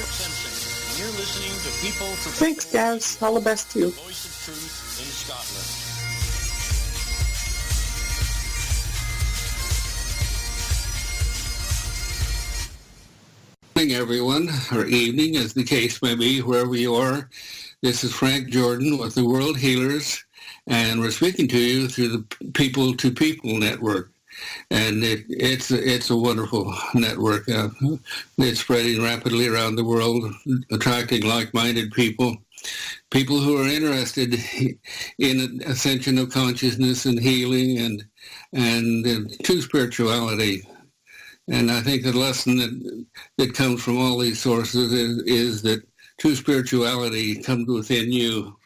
And you're listening to People for Thanks, guys. All the best to you. Voice of Truth in Scotland. Good morning, everyone, or evening, as the case may be, wherever you are. This is Frank Jordan with the World Healers, and we're speaking to you through the People to People network. And it's a wonderful network. It's spreading rapidly around the world, attracting like-minded people who are interested in ascension of consciousness and healing and true spirituality. And I think the lesson that comes from all these sources is that true spirituality comes within you.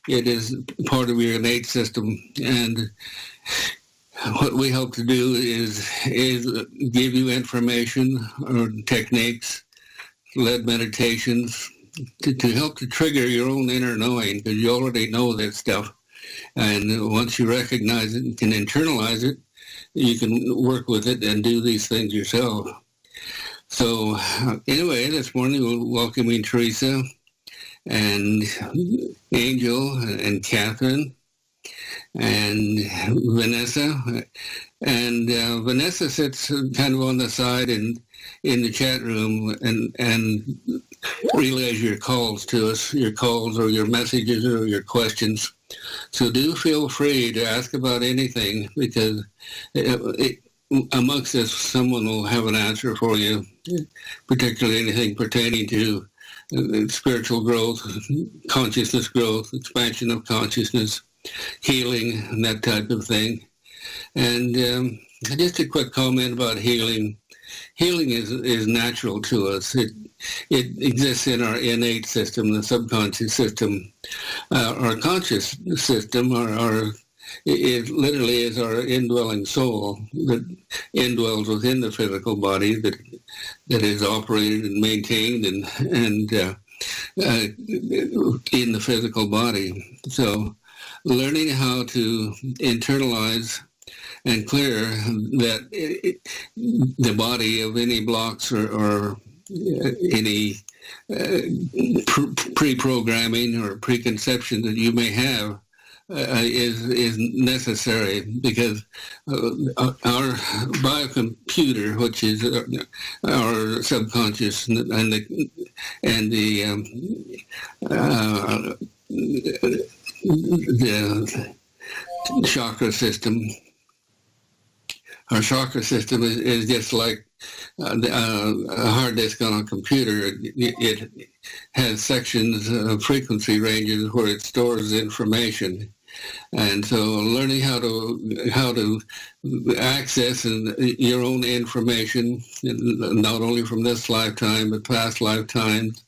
It is part of your innate system. And what we hope to do is give you information or techniques, led meditations, to help to trigger your own inner knowing, because you already know that stuff. And once you recognize it and can internalize it, you can work with it and do these things yourself. So anyway, this morning we're welcoming Teresa and Angel and Catherine and Vanessa. And Vanessa sits kind of on the side in the chat room and relays your calls to us, your calls or your messages or your questions. So do feel free to ask about anything, because amongst us, someone will have an answer for you, particularly anything pertaining to spiritual growth, consciousness growth, expansion of consciousness, healing, and that type of thing. And just a quick comment about healing. Healing is natural to us. It exists in our innate system, the subconscious system. Our conscious system, it literally is our indwelling soul that indwells within the physical body that is operated and maintained and in the physical body. So learning how to internalize and clear that the body of any blocks or any pre-programming or preconception that you may have is necessary, because our biocomputer, which is our subconscious and the chakra system. Our chakra system is just like a hard disk on a computer. It has sections of frequency ranges where it stores information. And so learning how to access your own information, not only from this lifetime, but past lifetimes,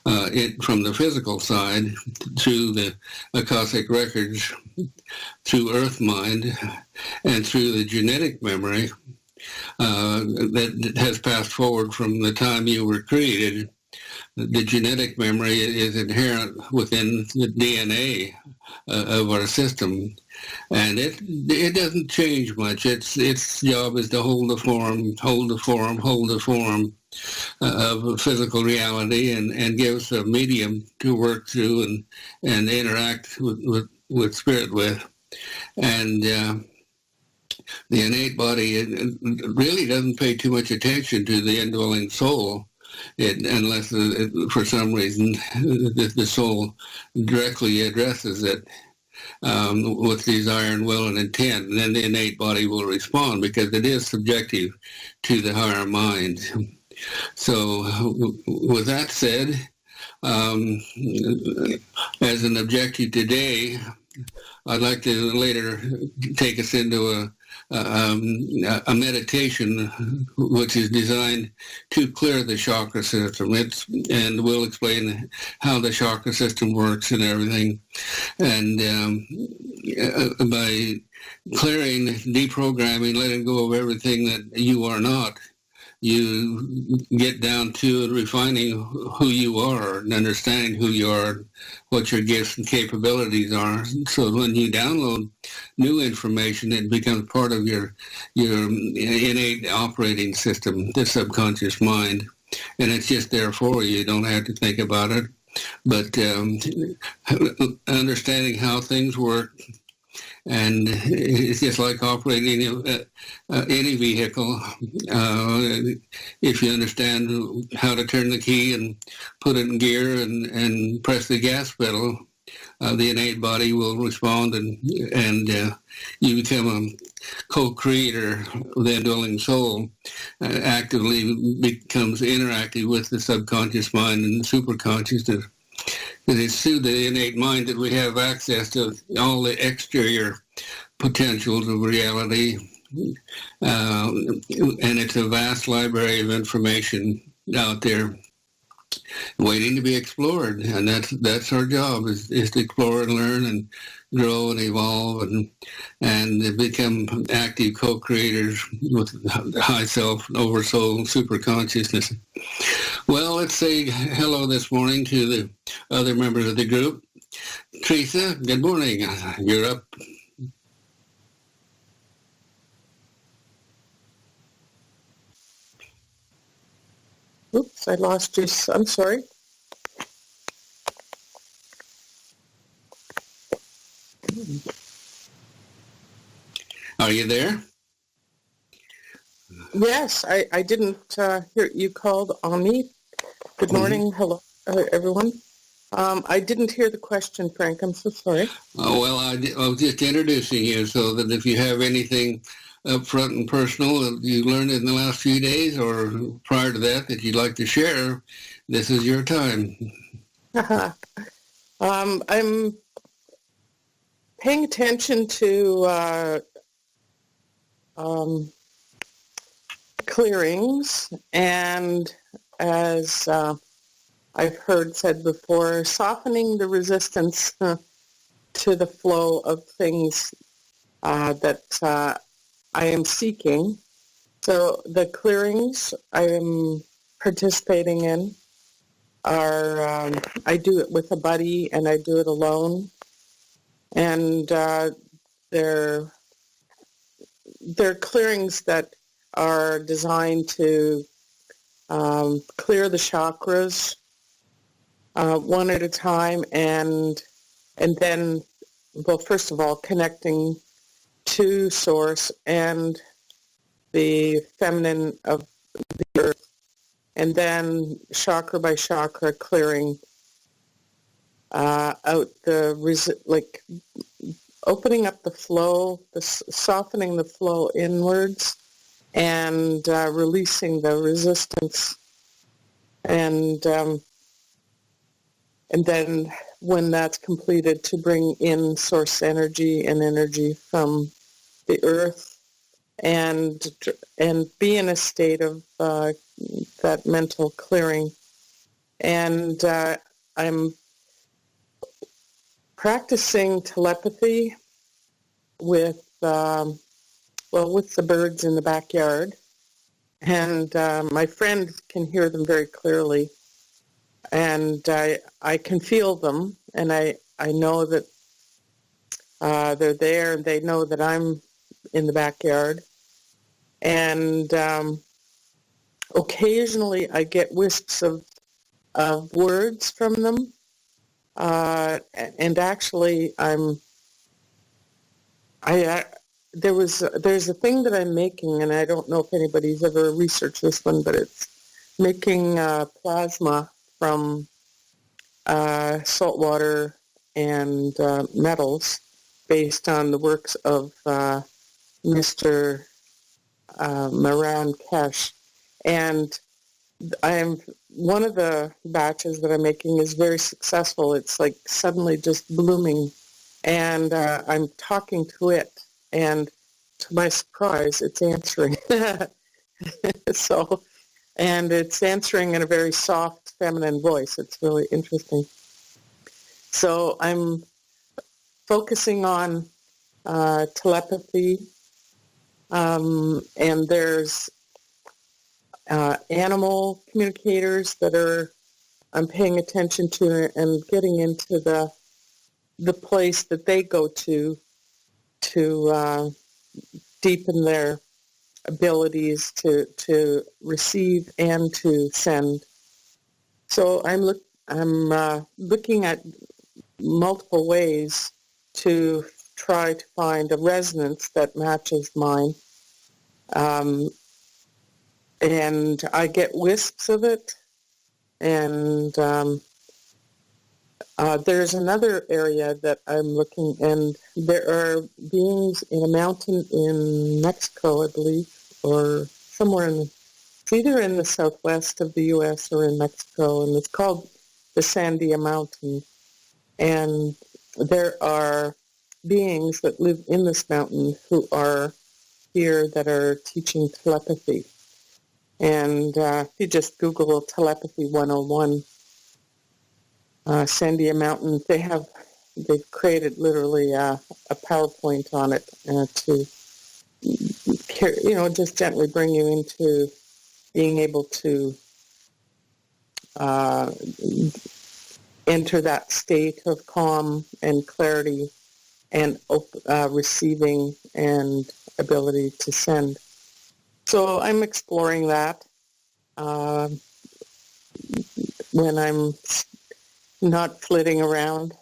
from the physical side through the Akashic records, through Earth Mind, and through the genetic memory that has passed forward from the time you were created. The genetic memory is inherent within the DNA of our system, and it doesn't change much. Its job is to hold the form of physical reality and give us a medium to work through and interact with spirit with. And the innate body really doesn't pay too much attention to the indwelling soul, unless for some reason the soul directly addresses it with desire and will and intent, and then the innate body will respond, because it is subjective to the higher mind. So with that said, as an objective today, I'd like to later take us into a meditation which is designed to clear the chakra system. And we'll explain how the chakra system works and everything. And by clearing, deprogramming, letting go of everything that you are not, you get down to refining who you are and understanding who you are, what your gifts and capabilities are. So when you download new information, it becomes part of your innate operating system, the subconscious mind. and it's just there for you. You don't have to think about it. But understanding how things work, and it's just like operating any vehicle. If you understand how to turn the key and put it in gear and press the gas pedal, the innate body will respond, and you become a co-creator. The indwelling soul actively becomes interactive with the subconscious mind and the superconsciousness. And it's through the innate mind that we have access to all the exterior potentials of reality. And it's a vast library of information out there waiting to be explored. And that's our job, is to explore and learn and grow and evolve and become active co-creators with the high self, oversoul, superconsciousness. Well, let's say hello this morning to the other members of the group. Teresa, good morning. You're up. Oops, I lost you. I'm sorry. Are you there? Yes, I didn't hear you called on me. Good morning. Hello, everyone. I didn't hear the question, Frank. I'm so sorry. Oh, well, I was just introducing you so that if you have anything up front and personal that you learned in the last few days or prior to that you'd like to share, this is your time. I'm paying attention to clearings, and as I've heard said before, softening the resistance to the flow of things that I am seeking. So the clearings I am participating in are, I do it with a buddy and I do it alone. And they're clearings that are designed to clear the chakras one at a time, and then, well, first of all, connecting to Source and the feminine of the earth, and then chakra by chakra clearing out the opening up the flow, softening the flow inwards, and releasing the resistance, and then when that's completed, to bring in source energy and energy from the earth, and be in a state of that mental clearing. And I'm practicing telepathy with the birds in the backyard, and my friend can hear them very clearly, and I can feel them, and I know that they're there, and they know that I'm in the backyard, and occasionally I get wisps of words from them, and actually there's a thing that I'm making, and I don't know if anybody's ever researched this one, but it's making plasma from salt water and metals based on the works of Mr. Maran Kesh. And one of the batches that I'm making is very successful. It's like suddenly just blooming, and I'm talking to it, and to my surprise, it's answering. And it's answering in a very soft, feminine voice. It's really interesting. So I'm focusing on telepathy, and there's animal communicators that I'm paying attention to and getting into the place that they go to deepen their abilities to receive and to send. So I'm looking at multiple ways to try to find a resonance that matches mine. And I get wisps of it. And there's another area that I'm looking, and there are beings in a mountain in Mexico, I believe, or somewhere it's either in the southwest of the U.S. or in Mexico, and it's called the Sandia Mountain. And there are beings that live in this mountain who are here that are teaching telepathy. And if you just Google Telepathy 101, Sandia Mountain, they've created literally a PowerPoint on it to, just gently bring you into being able to enter that state of calm and clarity and receiving and ability to send. So I'm exploring that when I'm not flitting around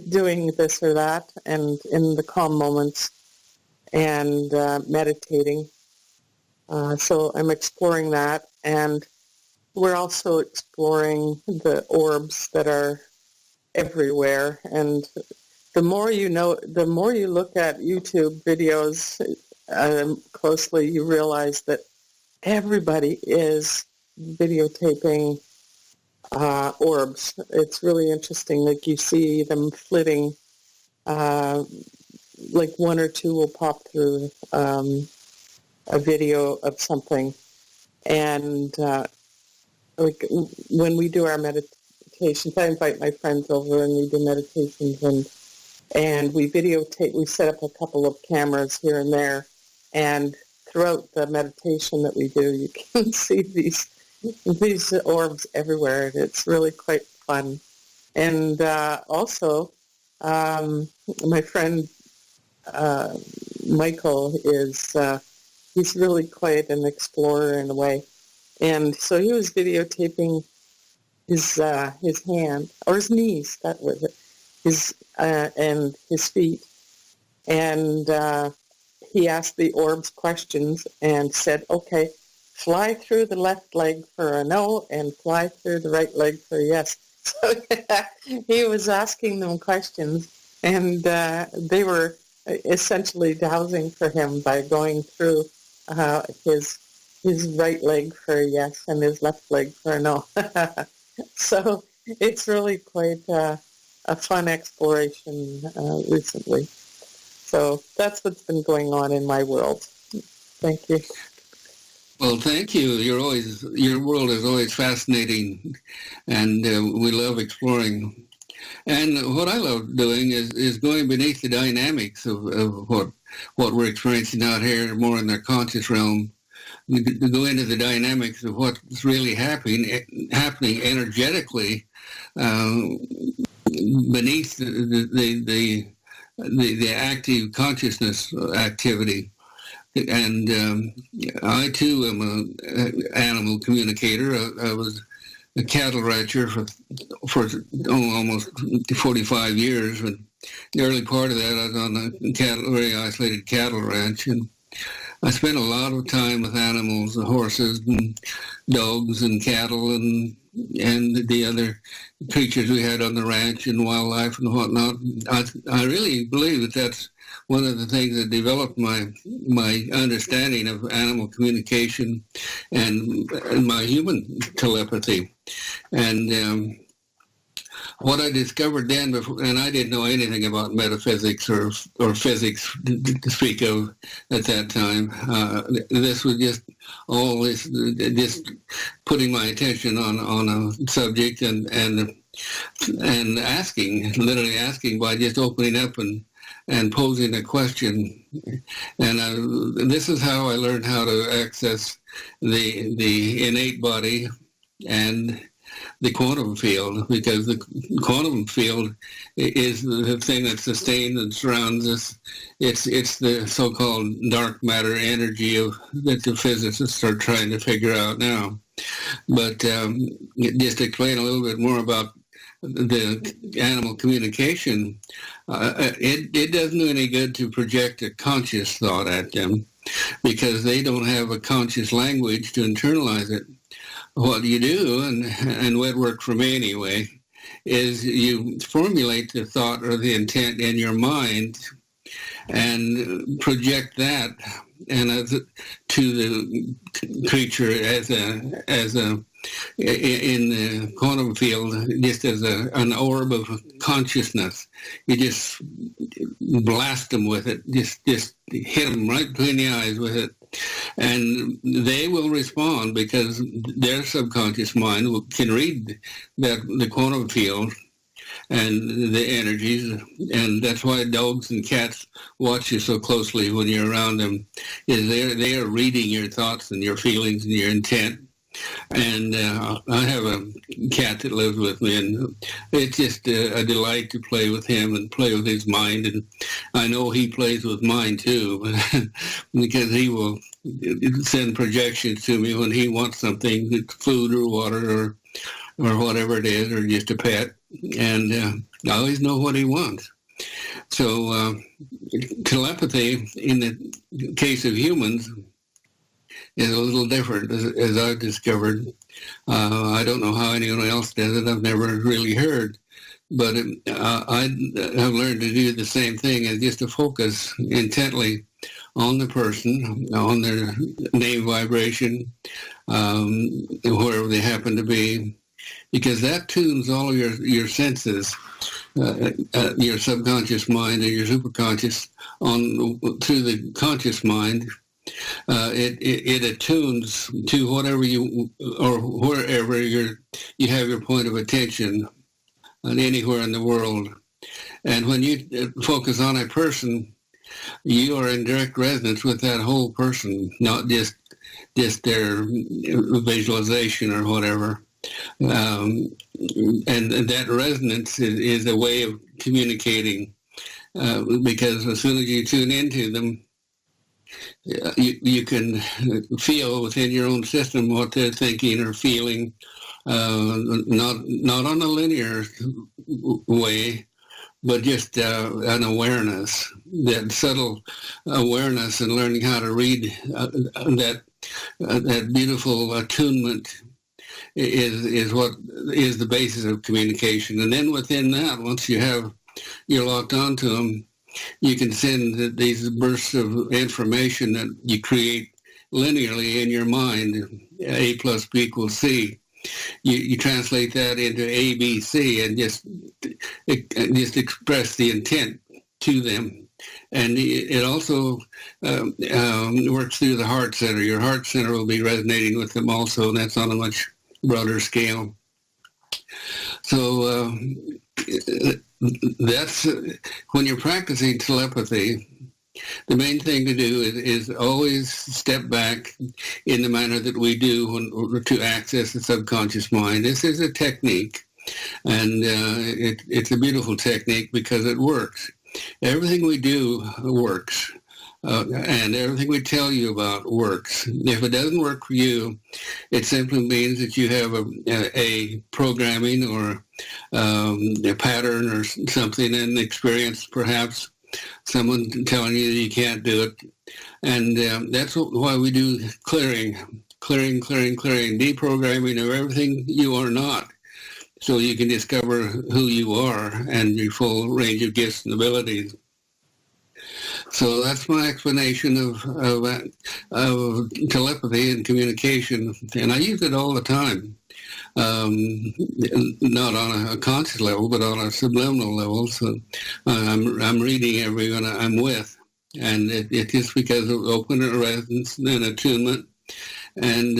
doing this or that, and in the calm moments and meditating. So I'm exploring that, and we're also exploring the orbs that are everywhere. And the more you know, the more you look at YouTube videos closely, you realize that everybody is videotaping orbs. It's really interesting. Like you see them flitting, like one or two will pop through a video of something. And like when we do our meditations, I invite my friends over and we do meditations, and we videotape. We set up a couple of cameras here and there, and throughout the meditation that we do, you can see these orbs everywhere. It's really quite fun. And also, my friend Michael he's really quite an explorer in a way. And so he was videotaping his hand, or his knees, that was it, and his feet. And he asked the orbs questions and said, okay, fly through the left leg for a no and fly through the right leg for a yes. So he was asking them questions, and they were essentially dowsing for him by going through his right leg for a yes and his left leg for a no. So it's really quite a fun exploration recently. So that's what's been going on in my world. Thank you. Well, thank you. Your world is always fascinating, and we love exploring. And what I love doing is going beneath the dynamics of what we're experiencing out here, more in the conscious realm. We go into the dynamics of what's really happening energetically beneath the active consciousness activity. And I too am an animal communicator. I was a cattle rancher for almost 45 years. And the early part of that, I was on a very isolated cattle ranch, and I spent a lot of time with animals, horses and dogs and cattle and the other creatures we had on the ranch and wildlife and whatnot. I really believe that that's one of the things that developed my understanding of animal communication and my human telepathy. And what I discovered then, and I didn't know anything about metaphysics or physics to speak of at that time. This was just putting my attention on a subject and literally asking by just opening up and posing a question. And this is how I learned how to access the innate body and the quantum field, because the quantum field is the thing that sustains and surrounds us. It's the so-called dark matter energy that the physicists are trying to figure out now. But just to explain a little bit more about the animal communication, it doesn't do any good to project a conscious thought at them, because they don't have a conscious language to internalize it. What you do, and what worked for me anyway, is you formulate the thought or the intent in your mind and project that and to the creature as a in the quantum field, just as an orb of consciousness. You just blast them with it, just hit them right between the eyes with it, and they will respond, because their subconscious mind can read the quantum field and the energies, and that's why dogs and cats watch you so closely when you're around them, is they are reading your thoughts and your feelings and your intent. And I have a cat that lives with me, and it's just a delight to play with him and play with his mind. And I know he plays with mine too, because he will send projections to me when he wants something, food or water or whatever it is, or just a pet. And I always know what he wants. So telepathy, in the case of humans, is a little different, as I've discovered. I don't know how anyone else does it. I've never really heard. But I have learned to do the same thing, and just to focus intently on the person, on their name vibration, wherever they happen to be, because that tunes all of your senses, your subconscious mind or your superconscious through the conscious mind. It attunes to whatever you or wherever you have your point of attention, and anywhere in the world. And when you focus on a person, you are in direct resonance with that whole person, not just their visualization or whatever. And that resonance is a way of communicating, because as soon as you tune into them, you can feel within your own system what they're thinking or feeling, not on a linear way, but just an awareness, that subtle awareness, and learning how to read that beautiful attunement is what is the basis of communication. And then within that, once you're locked onto them, you can send these bursts of information that you create linearly in your mind. A plus B equals C. You translate that into A, B, C, and just express the intent to them. And it also works through the heart center. Your heart center will be resonating with them also, and that's on a much broader scale. So that's when you're practicing telepathy, the main thing to do is always step back in the manner that we do to access the subconscious mind. This is a technique, and it's a beautiful technique because it works. Everything we do works, and everything we tell you about works. If it doesn't work for you, it simply means that you have a programming or a pattern or something in experience, perhaps someone telling you that you can't do it. And that's why we do clearing, deprogramming of everything you are not, so you can discover who you are and your full range of gifts and abilities. So that's my explanation of telepathy and communication, and I use it all the time, not on a conscious level, but on a subliminal level. So I'm reading everyone I'm with, and it's just because of open resonance and attunement, and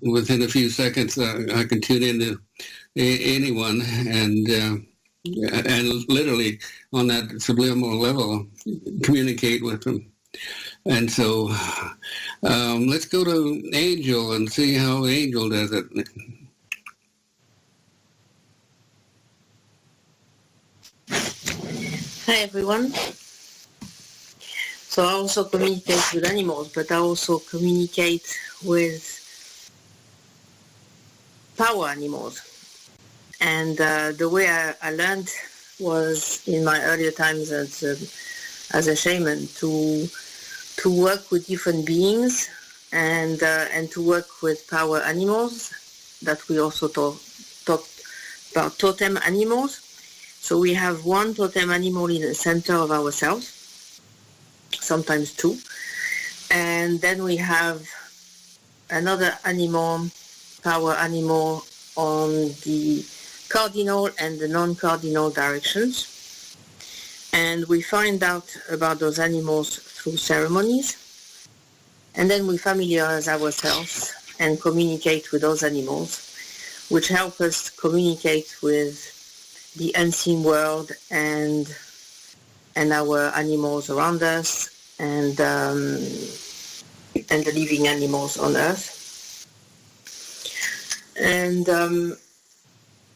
within a few seconds I can tune into anyone and literally on that subliminal level communicate with them. And so let's go to Angel and see how Angel does it. Hi everyone. So I also communicate with animals, but I also communicate with power animals. And the way I learned was in my earlier times as a shaman to work with different beings and to work with power animals that we also talked about totem animals. So we have one totem animal in the center of ourselves, sometimes two. And then we have another animal, power animal, on the cardinal and the non-cardinal directions. And we find out about those animals through ceremonies. And then we familiarize ourselves and communicate with those animals, which help us communicate with the unseen world and our animals around us and the living animals on Earth. And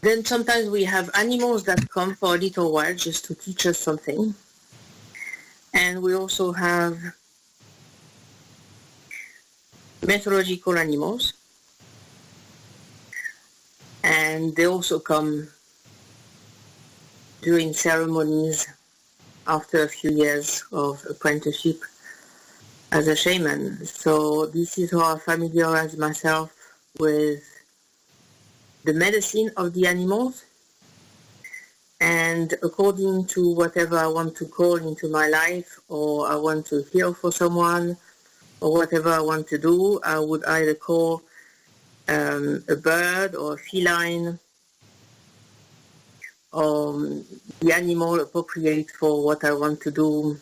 then sometimes we have animals that come for a little while just to teach us something. And we also have mythological animals. And they also come during ceremonies after a few years of apprenticeship as a shaman. So this is how I familiarize myself with the medicine of the animals. And according to whatever I want to call into my life, or I want to heal for someone, or whatever I want to do, I would either call a bird or a feline, or the animal appropriate for what I want to do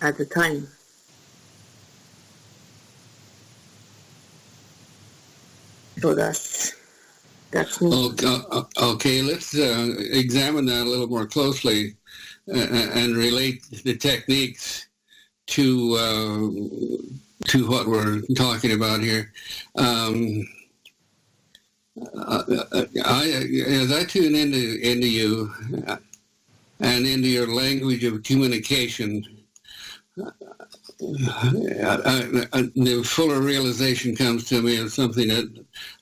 at the time. So that's me. Okay, let's examine that a little more closely and relate the techniques to what we're talking about here. As I tune into you and into your language of communication, the fuller realization comes to me of something that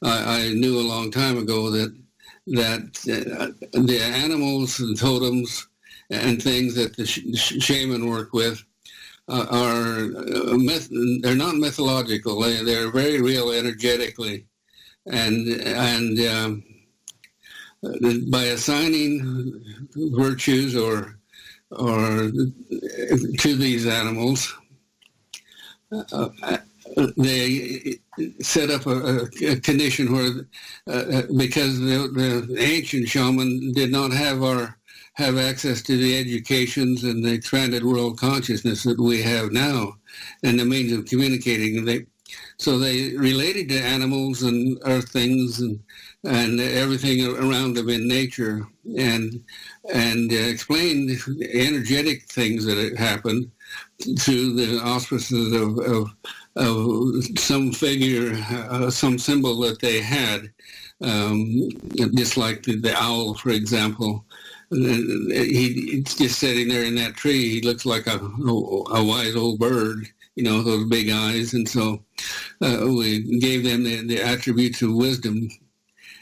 I knew a long time ago, that the animals and totems and things that the shaman work with they're not mythological. They're very real energetically, and by assigning virtues or to these animals, they set up a condition where, because the ancient shaman did not have access to the educations and the expanded world consciousness that we have now, and the means of communicating. So they related to animals and earth things and everything around them in nature, and explained energetic things that had happened through the auspices of some figure, some symbol that they had, just like the owl, for example. He's just sitting there in that tree. He looks like a wise old bird, those big eyes. And so we gave them the attributes of wisdom.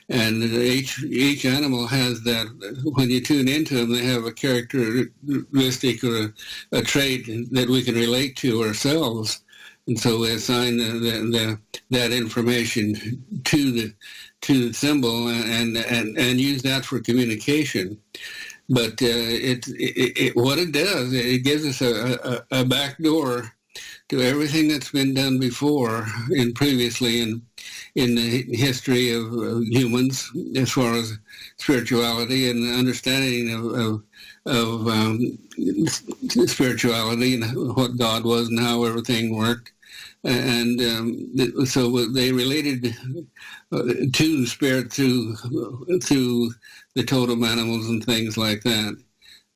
And each animal has that. When you tune into them, they have a characteristic or a trait that we can relate to ourselves. And so we assign that information to the symbol and use that for communication. But what it does, it gives us a back door to everything that's been done before and previously in the history of humans, as far as spirituality and understanding of spirituality and what God was and how everything worked. And so they related to spirit through the totem animals and things like that.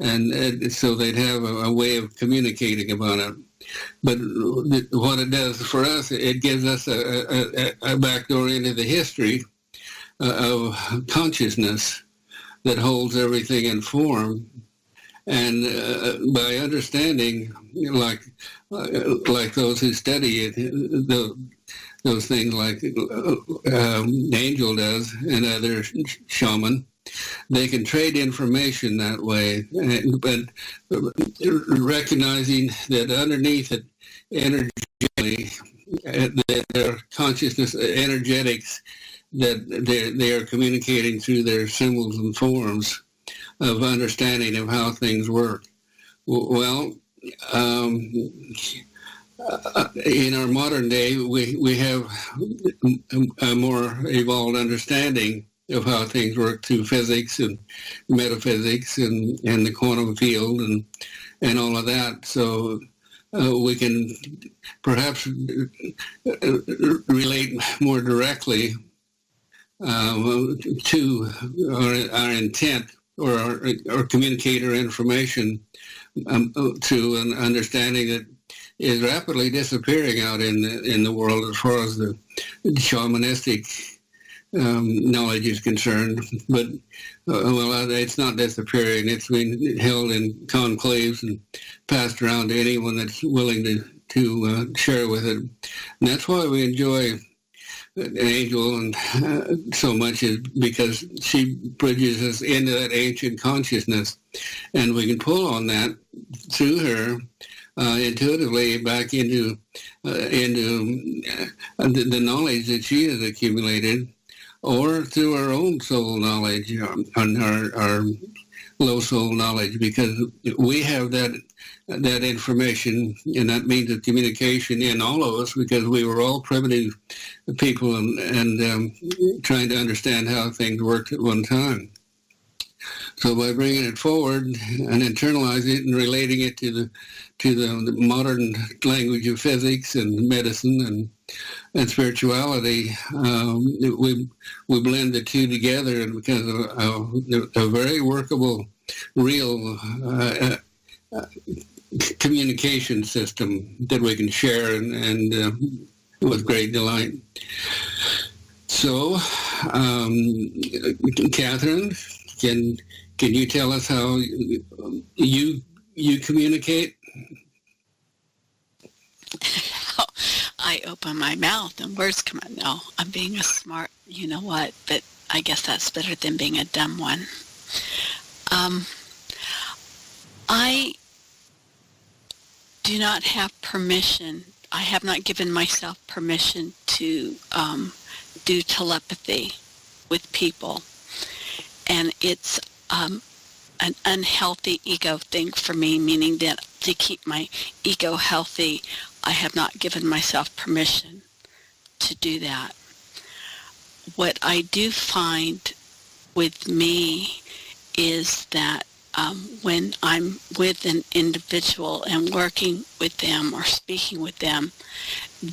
And so they'd have a way of communicating about it. But what it does for us, it gives us a backdoor into the history of consciousness that holds everything in form. And by understanding, like those who study it, those things like Angel does and other shaman, they can trade information that way. But recognizing that underneath it, energetically, their consciousness, energetics, that they are communicating through their symbols and forms of understanding of how things work. Well, in our modern day, we have a more evolved understanding of how things work through physics and metaphysics and the quantum field and all of that. So we can perhaps relate more directly to our intent or communicate our information to an understanding that is rapidly disappearing out in the world as far as the shamanistic knowledge is concerned. But well, it's not disappearing. It's being held in conclaves and passed around to anyone that's willing to share with it. And that's why we enjoy Angel and so much, is because she bridges us into that ancient consciousness, and we can pull on that through her intuitively back into the knowledge that she has accumulated, or through our own soul knowledge and our low soul knowledge, because we have that information, and that means of communication in all of us, because we were all primitive people and trying to understand how things worked at one time. So by bringing it forward and internalizing it and relating it to the modern language of physics and medicine and spirituality, we blend the two together, and because of a very workable, real communication system that we can share and with great delight. So, Catherine, can you tell us how you communicate? I open my mouth and words come out. No, I'm being a smart, you know what, but I guess that's better than being a dumb one. I do not have permission. I have not given myself permission to do telepathy with people. And it's an unhealthy ego thing for me, meaning that to keep my ego healthy, I have not given myself permission to do that. What I do find with me is that when I'm with an individual and working with them or speaking with them,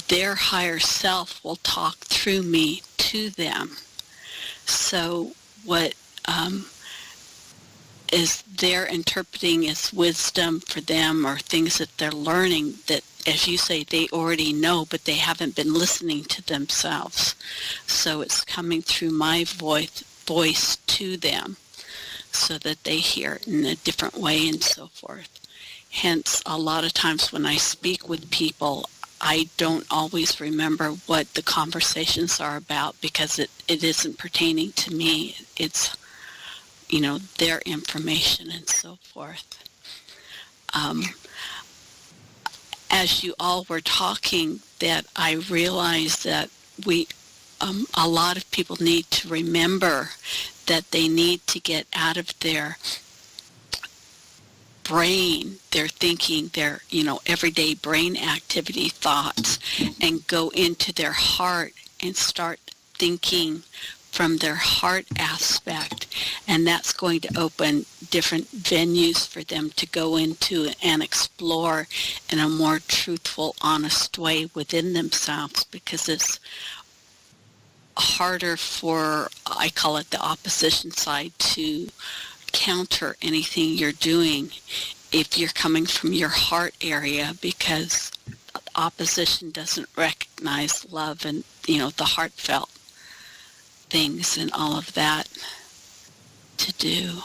their higher self will talk through me to them. So what is they're interpreting as wisdom for them, or things that they're learning that, as you say, they already know, but they haven't been listening to themselves. So it's coming through my voice to them so that they hear it in a different way and so forth. Hence, a lot of times when I speak with people, I don't always remember what the conversations are about, because it isn't pertaining to me. It's, you know, their information and so forth. As you all were talking, that I realized that a lot of people need to remember that they need to get out of their brain, their thinking, their, you know, everyday brain activity thoughts, and go into their heart and start thinking from their heart aspect. And that's going to open different venues for them to go into and explore in a more truthful, honest way within themselves, because it's harder for, I call it the opposition side, to counter anything you're doing if you're coming from your heart area, because opposition doesn't recognize love and, you know, the heartfelt things and all of that to do.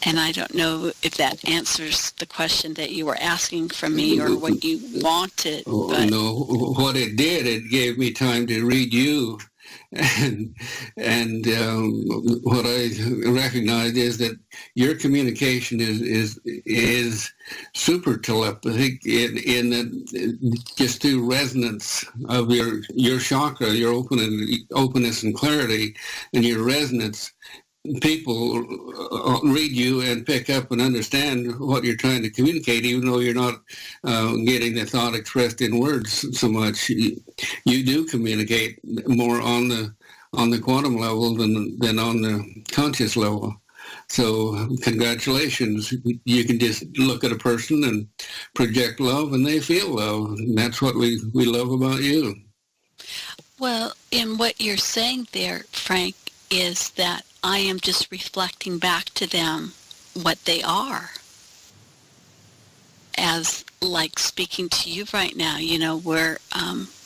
And I don't know if that answers the question that you were asking from me or what you wanted. But No, what it did, it gave me time to read you. And what I recognized is that your communication is super telepathic in that just through resonance of your chakra, your openness and clarity, and your resonance. People read you and pick up and understand what you're trying to communicate, even though you're not getting the thought expressed in words so much. You do communicate more on the quantum level than on the conscious level. So congratulations. You can just look at a person and project love, and they feel love. And that's what we love about you. well, in what you're saying there, Frank, is that I am just reflecting back to them what they are. As like speaking to you right now, we're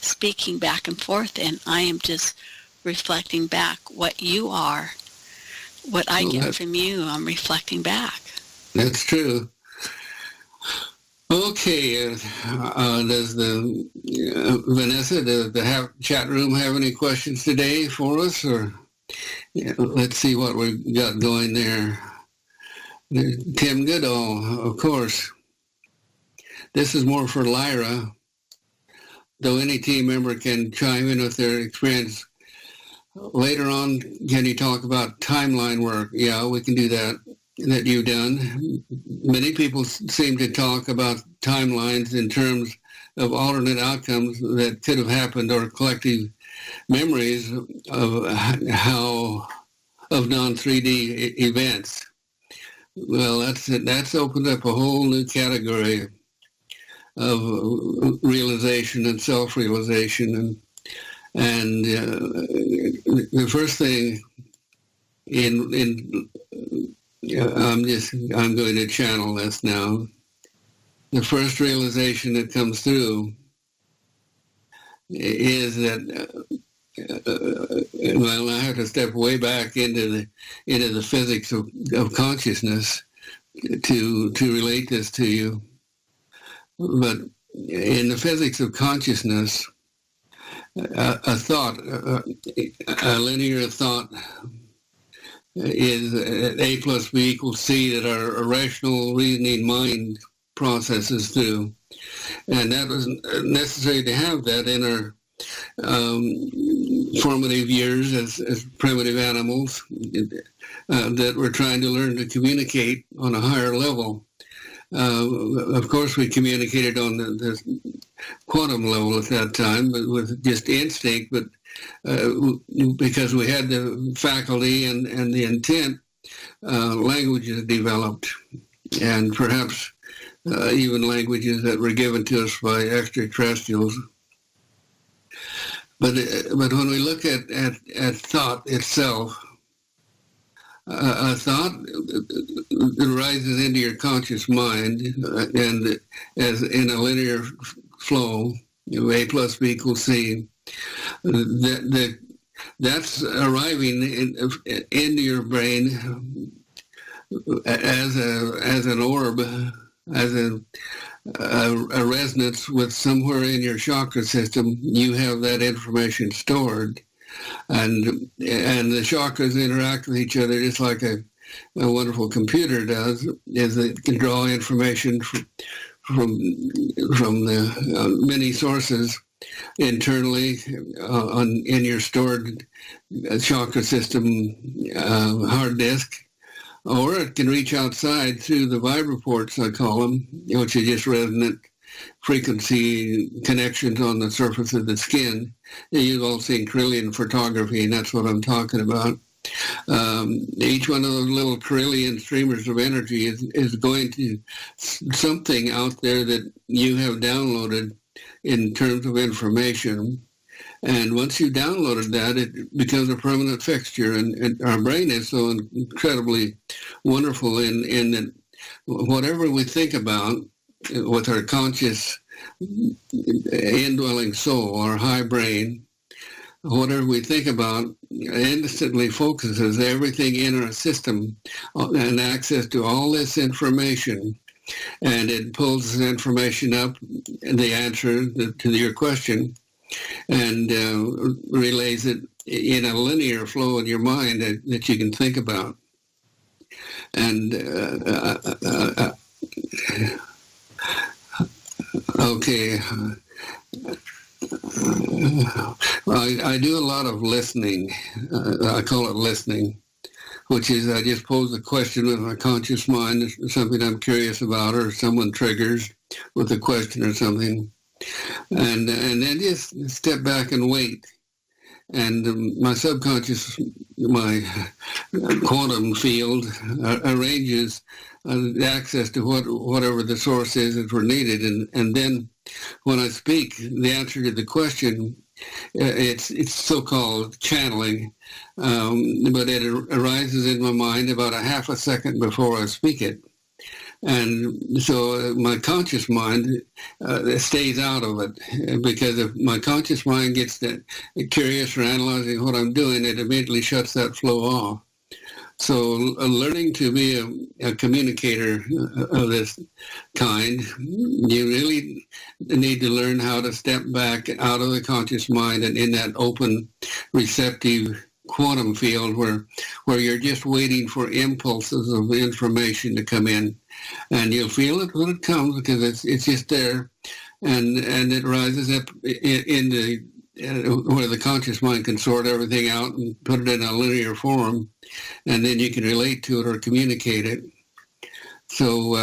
speaking back and forth, and I am just reflecting back what you are. What I get from you, I'm reflecting back. That's true. Okay, does the Vanessa, does the chat room have any questions today for us, or? Yeah, let's see what we've got going there. Tim Goodall, of course. This is more for Lyra, though any team member can chime in with their experience. Later on, can you talk about timeline work? Yeah, we can do that you've done. Many people seem to talk about timelines in terms of alternate outcomes that could have happened or collective memories of non-3D events. Well, that's opened up a whole new category of realization and self-realization, and the first thing I'm going to channel this now. The first realization that comes through is that well, I have to step way back into the physics of consciousness to relate this to you. But in the physics of consciousness, a thought, a linear thought, is A plus B equals C that our rational reasoning mind processes through. And that was necessary to have that in our formative years as primitive animals that we're trying to learn to communicate on a higher level. Of course, we communicated on the quantum level at that time, but with just instinct, but because we had the faculty and the intent, languages developed, and perhaps even languages that were given to us by extraterrestrials. But when we look at thought itself, a thought rises into your conscious mind, and as in a linear flow, A plus B equals C. That's arriving into your brain as an orb, as a resonance with somewhere in your chakra system. You have that information stored, and the chakras interact with each other just like a wonderful computer does, is it can draw information from the many sources internally in your stored chakra system hard disk, or it can reach outside through the vibroports, I call them, which are just resonant frequency connections on the surface of the skin. You've all seen Kirlian photography, and that's what I'm talking about. Each one of those little Kirlian streamers of energy is going to something out there that you have downloaded in terms of information. And once you downloaded that, it becomes a permanent fixture. And our brain is so incredibly wonderful in that whatever we think about with our conscious indwelling soul, our high brain, whatever we think about instantly focuses everything in our system and access to all this information. And it pulls the information up, the answer to your question, and relays it in a linear flow in your mind that you can think about. And okay, I do a lot of listening. I call it listening, which is I just pose a question with my conscious mind, something I'm curious about, or someone triggers with a question or something, and then just step back and wait. And my subconscious, my quantum field arranges access to whatever the source is if we're needed. And then when I speak, the answer to the question, it's so-called channeling, but it arises in my mind about a half a second before I speak it. And so my conscious mind stays out of it, because if my conscious mind gets curious or analyzing what I'm doing, it immediately shuts that flow off. So learning to be a communicator of this kind, you really need to learn how to step back out of the conscious mind and in that open, receptive quantum field where you're just waiting for impulses of information to come in. And you'll feel it when it comes, because it's just there, and it rises up in the where the conscious mind can sort everything out and put it in a linear form, and then you can relate to it or communicate it. So,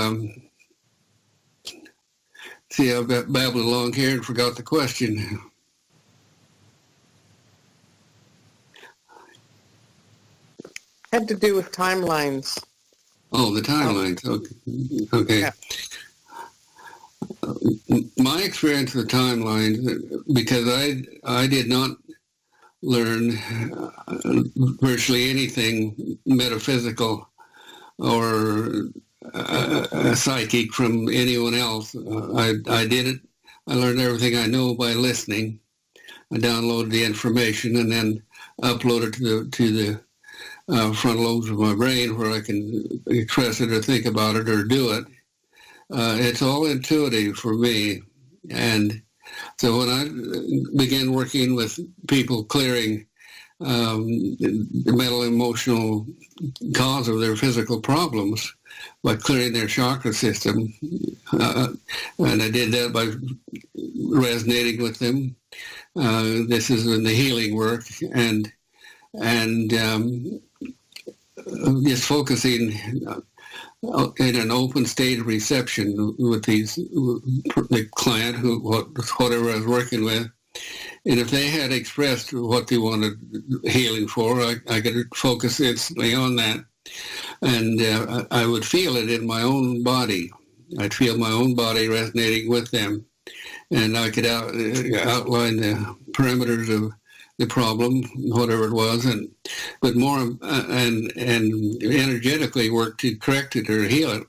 see, I've babbled along here and forgot the question. Had to do with timelines. Oh, the timelines. Okay. Yeah. My experience with timelines, because I did not learn virtually anything metaphysical or psychic from anyone else. I did it. I learned everything I know by listening. I downloaded the information and then uploaded to the front lobes of my brain where I can express it or think about it or do it. It's all intuitive for me. And so when I began working with people clearing the mental emotional cause of their physical problems by clearing their chakra system, and I did that by resonating with them. This is in the healing work, and just focusing in an open state of reception with the client, whatever I was working with. And if they had expressed what they wanted healing for, I could focus instantly on that. And I would feel it in my own body. I'd feel my own body resonating with them. And I could outline the perimeters of the problem, whatever it was, but more and energetically work to correct it or heal it.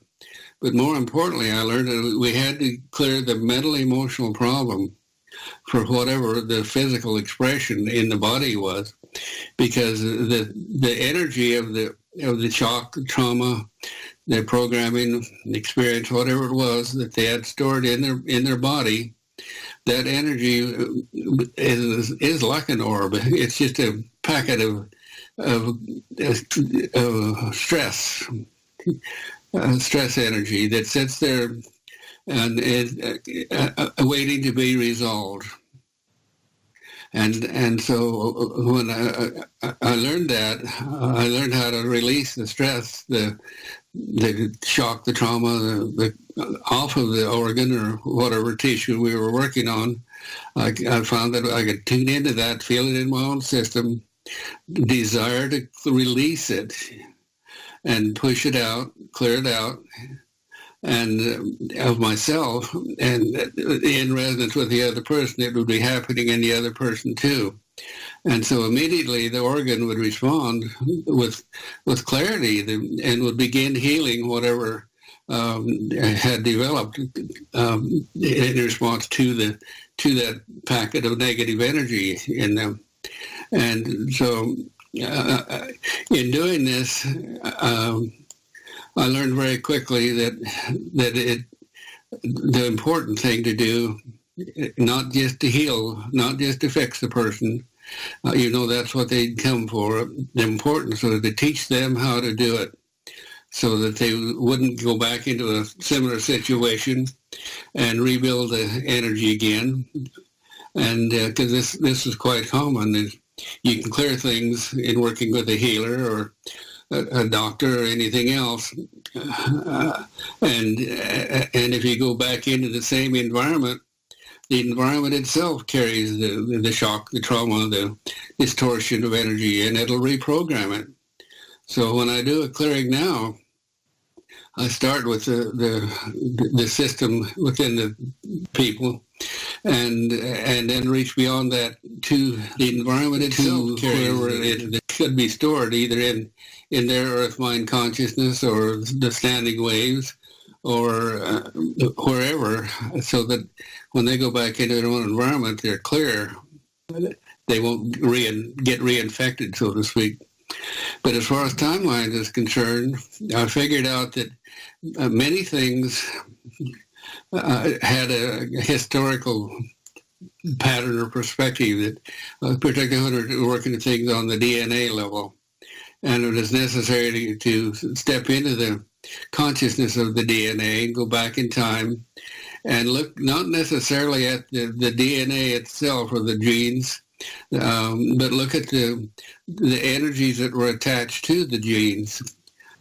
But more importantly, I learned that we had to clear the mental emotional problem for whatever the physical expression in the body was, because the energy of the shock, the trauma, the programming, the experience, whatever it was that they had stored in their body. That energy is like an orb. It's just a packet of stress energy that sits there and is waiting to be resolved. And so when I learned that, I learned how to release the stress, the shock, the trauma, off of the organ or whatever tissue we were working on. I found that I could tune into that, feel it in my own system, desire to release it and push it out, clear it out, and of myself, and in resonance with the other person, it would be happening in the other person too. And so immediately the organ would respond with clarity and would begin healing whatever had developed in response to that packet of negative energy in them. And so in doing this, I learned very quickly that the important thing to do, not just to heal, not just to fix the person, that's what they'd come for. The importance was to teach them how to do it so that they wouldn't go back into a similar situation and rebuild the energy again. And because this is quite common, you can clear things in working with a healer or a doctor or anything else. And if you go back into the same environment, the environment itself carries the shock, the trauma, the distortion of energy, and it'll reprogram it. So when I do a clearing now, I start with the system within the people, and then reach beyond that to the environment itself, wherever it should be stored, either in their earth mind consciousness or the standing waves, or wherever, so that when they go back into their own environment, they're clear. They won't get reinfected, so to speak. But as far as timeline is concerned, I figured out that many things had a historical pattern or perspective, that particularly when we're working at things on the DNA level. And it is necessary to step into the consciousness of the DNA, go back in time, and look not necessarily at the DNA itself or the genes, but look at the energies that were attached to the genes.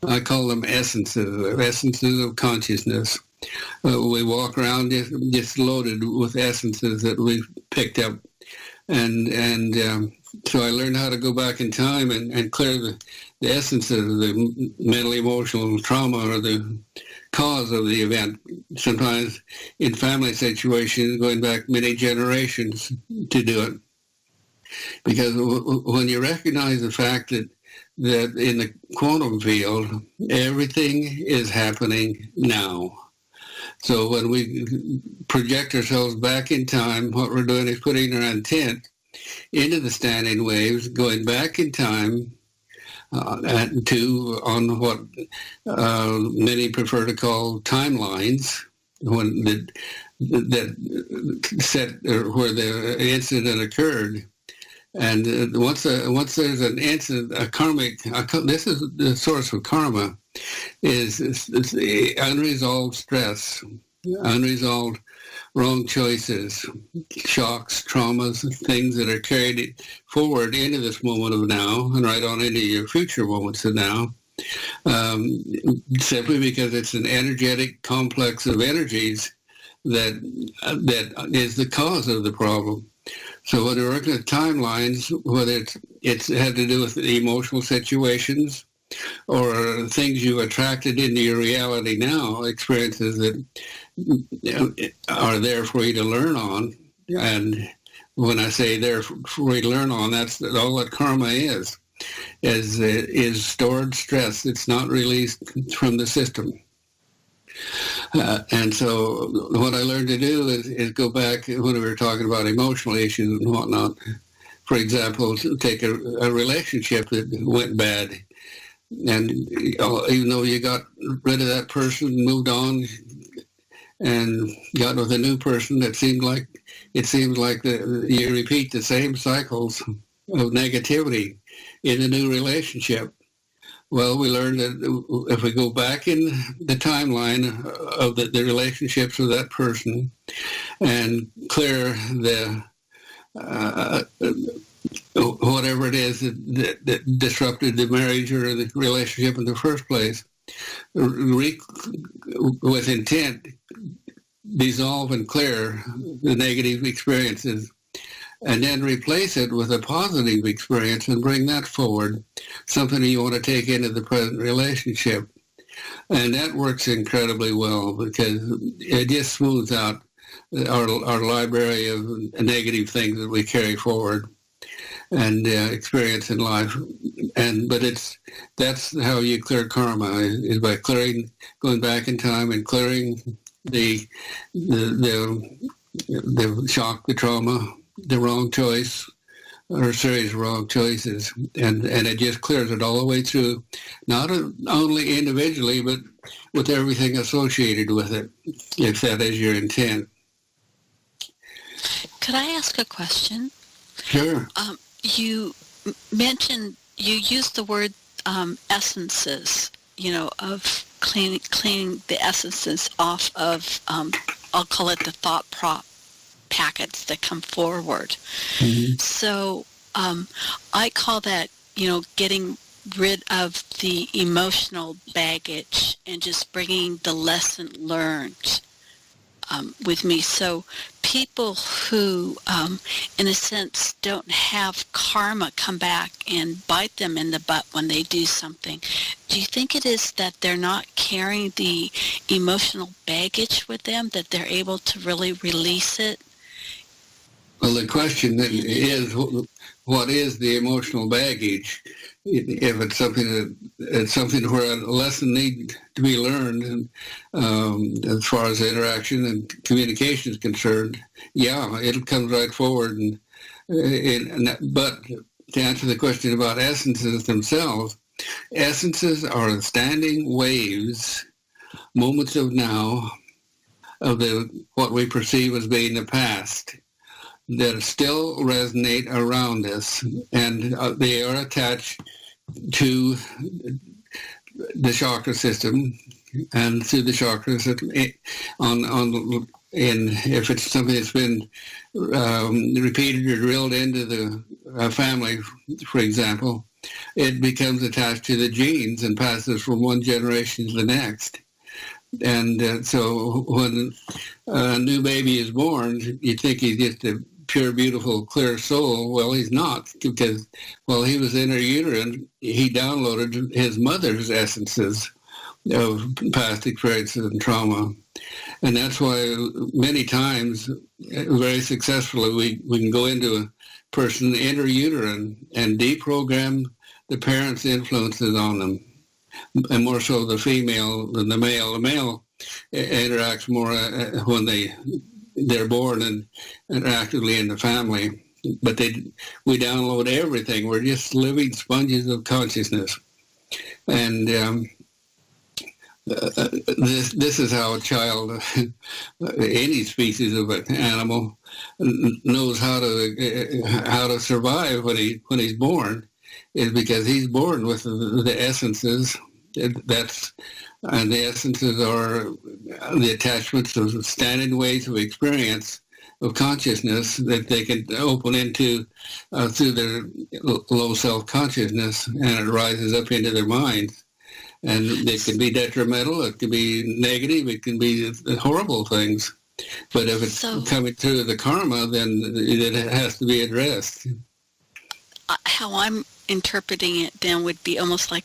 I call them essences of consciousness. We walk around just loaded with essences that we've picked up, and so I learned how to go back in time and clear the essences of the mental, emotional trauma or the cause of the event. Sometimes in family situations, going back many generations to do it. Because when you recognize the fact that in the quantum field, everything is happening now. So when we project ourselves back in time, what we're doing is putting our intent into the standing waves, going back in time on what many prefer to call timelines, when that set where the incident occurred. And once there's an incident, this is the source of karma, is the unresolved stress, unresolved wrong choices, shocks, traumas, things that are carried forward into this moment of now and right on into your future moments of now, simply because it's an energetic complex of energies that is the cause of the problem. So when we're looking at timelines, whether it's had to do with emotional situations or things you attracted into your reality now, experiences that are there for you to learn on. And when I say there for you to learn on, that's all that karma is stored stress. It's not released from the system. And so what I learned to do is go back when we were talking about emotional issues and whatnot. For example, take a relationship that went bad. And even though you got rid of that person, moved on, and got with a new person, it seems like you repeat the same cycles of negativity in a new relationship. Well, we learned that if we go back in the timeline of the relationships with that person and clear the whatever it is that disrupted the marriage or the relationship in the first place, with intent, dissolve and clear the negative experiences, and then replace it with a positive experience and bring that forward, something you want to take into the present relationship. And that works incredibly well because it just smooths out our library of negative things that we carry forward and experience in life. But that's how you clear karma, is by going back in time and clearing the shock, the trauma, the wrong choice, or a series of wrong choices, and it just clears it all the way through, not only individually, but with everything associated with it, if that is your intent. Could I ask a question? Sure. You mentioned, you used the word essences, of cleaning the essences off of, I'll call it the thought packets that come forward. Mm-hmm. So I call that, getting rid of the emotional baggage and just bringing the lesson learned with me. So people who, in a sense, don't have karma come back and bite them in the butt when they do something, do you think it is that they're not carrying the emotional baggage with them, that they're able to really release it? Well, the question then is, what is the emotional baggage? If it's something where a lesson needs to be learned, and as far as interaction and communication is concerned, yeah, it comes right forward. But to answer the question about essences themselves, essences are standing waves, moments of now, of what we perceive as being the past, that still resonate around us, and they are attached to the chakra system, and through the chakras if it's something that's been repeated or drilled into the family, for example, it becomes attached to the genes and passes from one generation to the next. And so when a new baby is born, you think he's just a pure, beautiful, clear soul. Well, he's not, because while he was in her uterine, he downloaded his mother's essences of past experiences and trauma. And that's why many times, very successfully, we can go into a person intrauterine and deprogram the parents' influences on them, and more so the female than the male. The male interacts more when they're born and actively in the family. But we download everything. We're just living sponges of consciousness. And this is how a child, any species of an animal, knows how to survive when he's born, is because he's born with the essences. And the essences are the attachments of standing ways of experience of consciousness that they can open into through their low self-consciousness, and it rises up into their minds. And it can be detrimental, it can be negative, it can be horrible things. But if it's coming through the karma, then it has to be addressed. How I'm interpreting it then would be almost like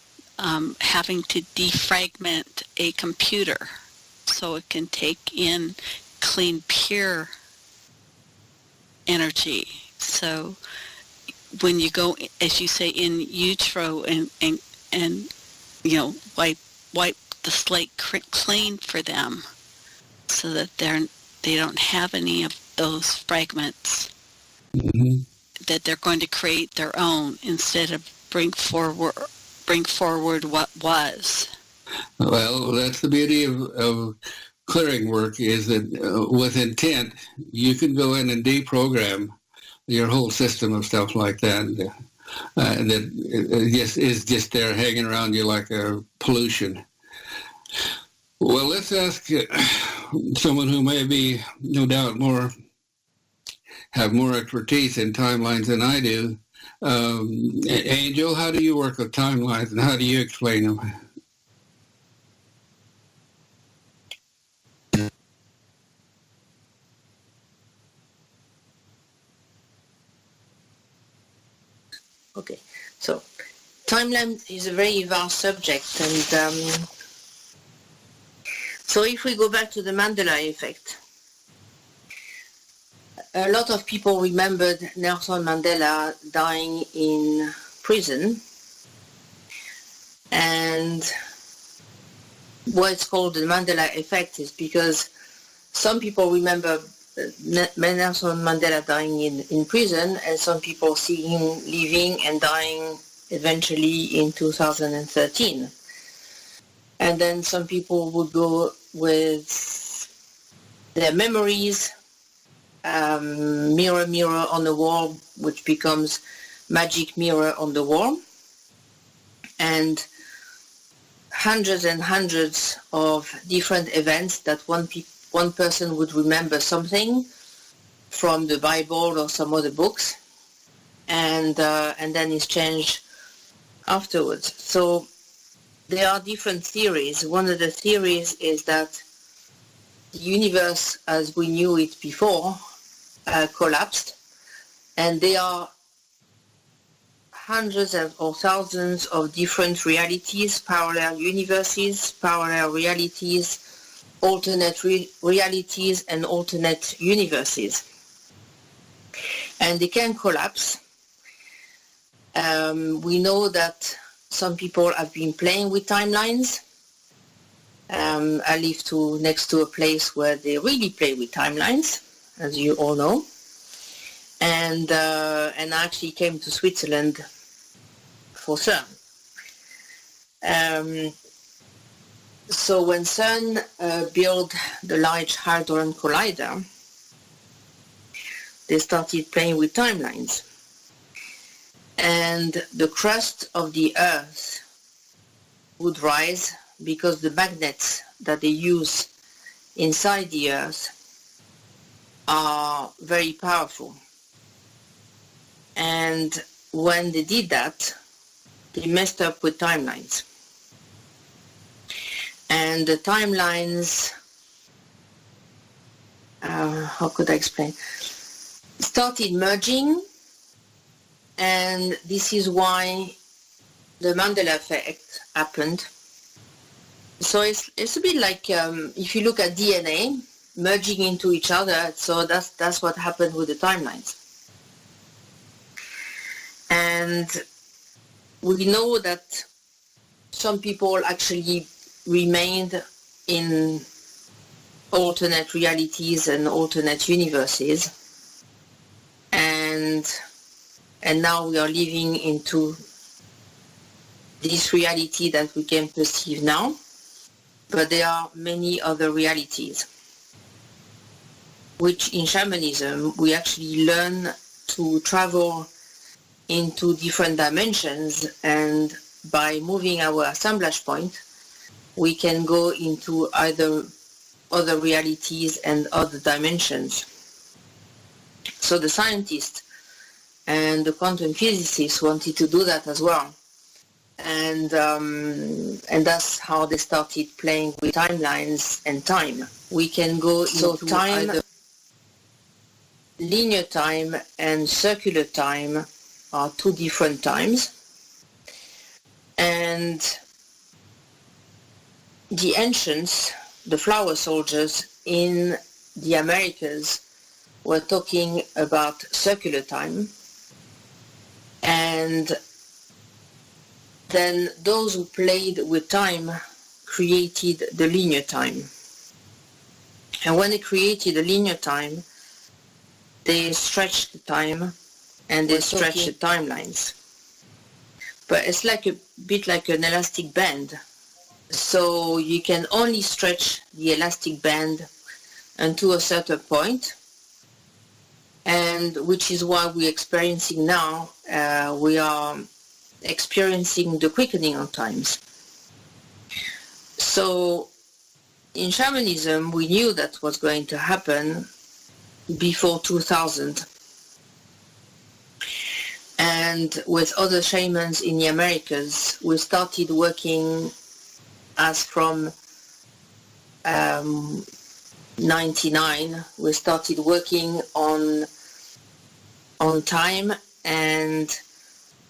having to defragment a computer so it can take in clean, pure energy. So when you go, as you say, in utero and wipe the slate clean for them, so that they don't have any of those fragments, Mm-hmm. that they're going to create their own instead of bring forward what was. Well, that's the beauty of clearing work, is that with intent, you can go in and deprogram your whole system of stuff like that. That is just there hanging around you like a pollution. Well, let's ask someone who may be, no doubt, have more expertise in timelines than I do. Angel, how do you work with timelines, and how do you explain them? Okay, so timeline is a very vast subject, and so if we go back to the Mandela effect, a lot of people remembered Nelson Mandela dying in prison, and why it's called the Mandela effect is because some people remember Nelson Mandela dying in prison, and some people see him living and dying eventually in 2013. And then some people would go with their memories, mirror, mirror on the wall, which becomes magic mirror on the wall, and hundreds and hundreds of different events that one person would remember something from the Bible or some other books, and then it's changed afterwards. So there are different theories. One of the theories is that the universe as we knew it before collapsed, and there are hundreds or thousands of different realities, parallel universes, parallel realities, alternate realities, and alternate universes. And they can collapse. We know that some people have been playing with timelines. I live next to a place where they really play with timelines, as you all know. And I actually came to Switzerland for CERN. So when CERN built the Large Hadron Collider, they started playing with timelines. And the crust of the Earth would rise because the magnets that they use inside the Earth are very powerful. And when they did that, they messed up with timelines. And the timelines, how could I explain? Started merging, and this is why the Mandela effect happened. So it's a bit like if you look at DNA merging into each other, so that's what happened with the timelines. And we know that some people actually remained in alternate realities and alternate universes, and now we are living into this reality that we can perceive now, but there are many other realities, which in shamanism we actually learn to travel into different dimensions, and by moving our assemblage point, we can go into either other realities and other dimensions. So the scientists and the quantum physicists wanted to do that as well. And that's how they started playing with timelines and time. We can go into time, either linear time and circular time are two different times. And the ancients, the flower soldiers in the Americas, were talking about circular time. And then those who played with time created the linear time. And when they created the linear time, they stretched the time and they stretched the timelines. But it's like a bit like an elastic band. So you can only stretch the elastic band until a certain point, and which is what we're experiencing now. We are experiencing the quickening of times. So in shamanism, we knew that was going to happen before 2000. And with other shamans in the Americas, we started working as from 99. We started working on time and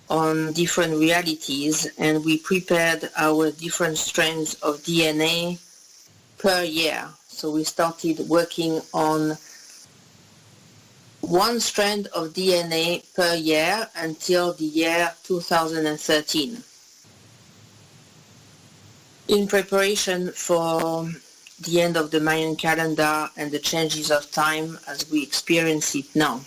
on different realities, and we prepared our different strands of DNA per year. So we started working on one strand of DNA per year until the year 2013. In preparation for the end of the Mayan calendar and the changes of time as we experience it now.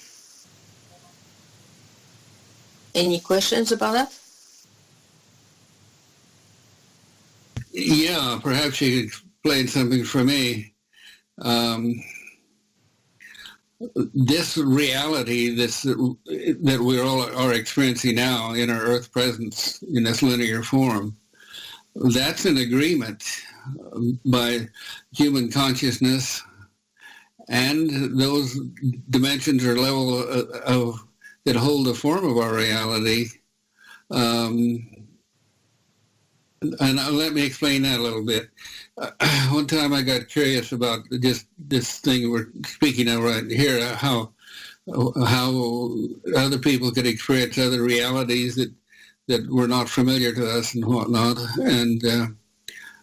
Any questions about that? Yeah, perhaps you could explain something for me. This reality that we all are experiencing now in our Earth presence in this linear form, that's an agreement by human consciousness and those dimensions or level of that hold the form of our reality. And let me explain that a little bit. One time I got curious about just this thing we're speaking of right here, how other people could experience other realities that were not familiar to us and whatnot. And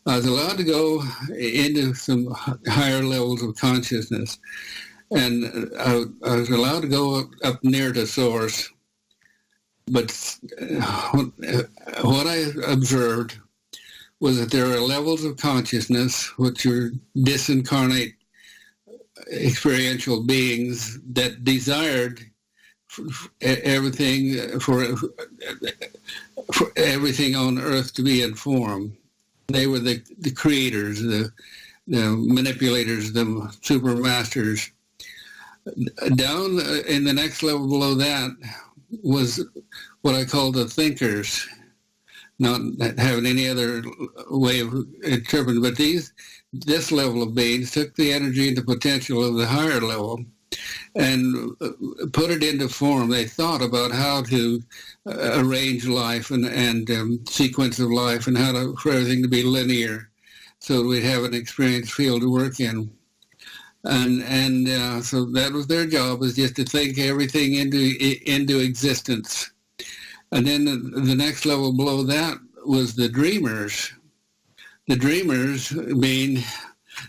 I was allowed to go into some higher levels of consciousness. And I was allowed to go up near to Source. But what I observed was that there are levels of consciousness which are disincarnate experiential beings that desired everything for everything on Earth to be in form. They were the creators, the manipulators, the supermasters. Down in the next level below that was what I call the thinkers, not having any other way of interpreting, but this level of beings took the energy and the potential of the higher level and put it into form. They thought about how to arrange life and sequence of life and how for everything to be linear so we'd have an experienced field to work in. And so that was their job, was just to think everything into existence. And then the next level below that was the dreamers. The dreamers being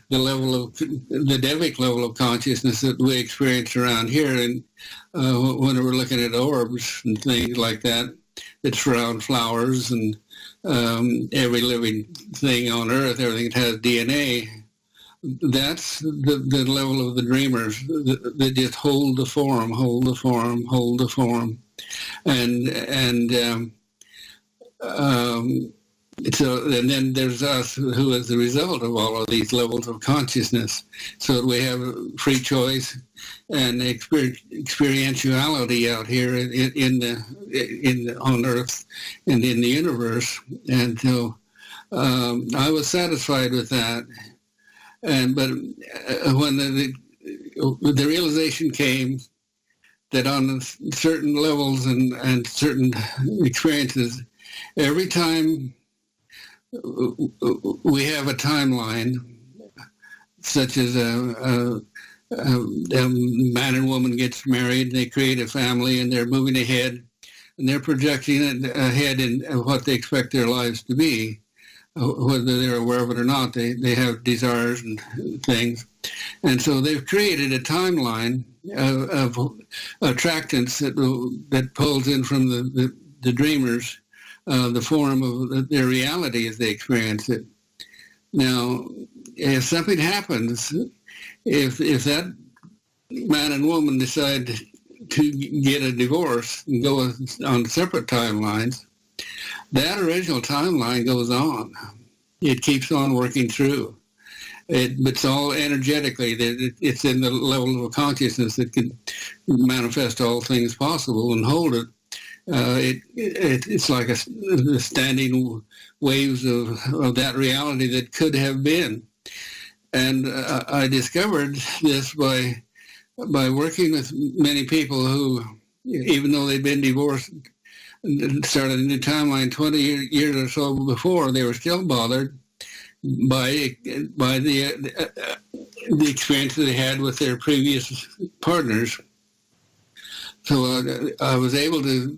the level of the Devic level of consciousness that we experience around here, and when we're looking at orbs and things like that surround flowers and every living thing on Earth, everything that has DNA. That's the level of the dreamers that just hold the form, and then there's us, who is the result of all of these levels of consciousness. So we have free choice and experientiality out here on Earth and in the universe. And so I was satisfied with that. But when the realization came that on certain levels and certain experiences, every time we have a timeline, such as a man and woman gets married, they create a family, and they're moving ahead, and they're projecting ahead in what they expect their lives to be. Whether they're aware of it or not, they have desires and things. And so they've created a timeline of attractants that pulls in from the dreamers the form of their reality as they experience it. Now, if something happens, if that man and woman decide to get a divorce and go on separate timelines, that original timeline goes on. It keeps on working through. It's all energetically. It's in the level of consciousness that can manifest all things possible and hold it. It's like the standing waves of that reality that could have been. And I discovered this by working with many people who, even though they'd been divorced, started a new timeline 20 years or so before, they were still bothered by the experience they had with their previous partners. So I was able to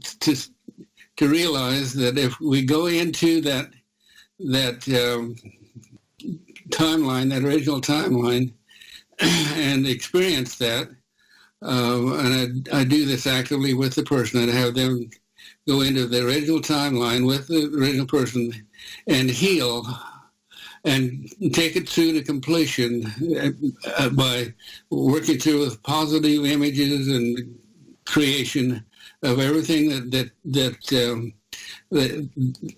realize that if we go into that timeline, that original timeline, and experience that, and I do this actively with the person, I have them go into the original timeline with the original person and heal and take it through to completion by working through with positive images and creation of everything that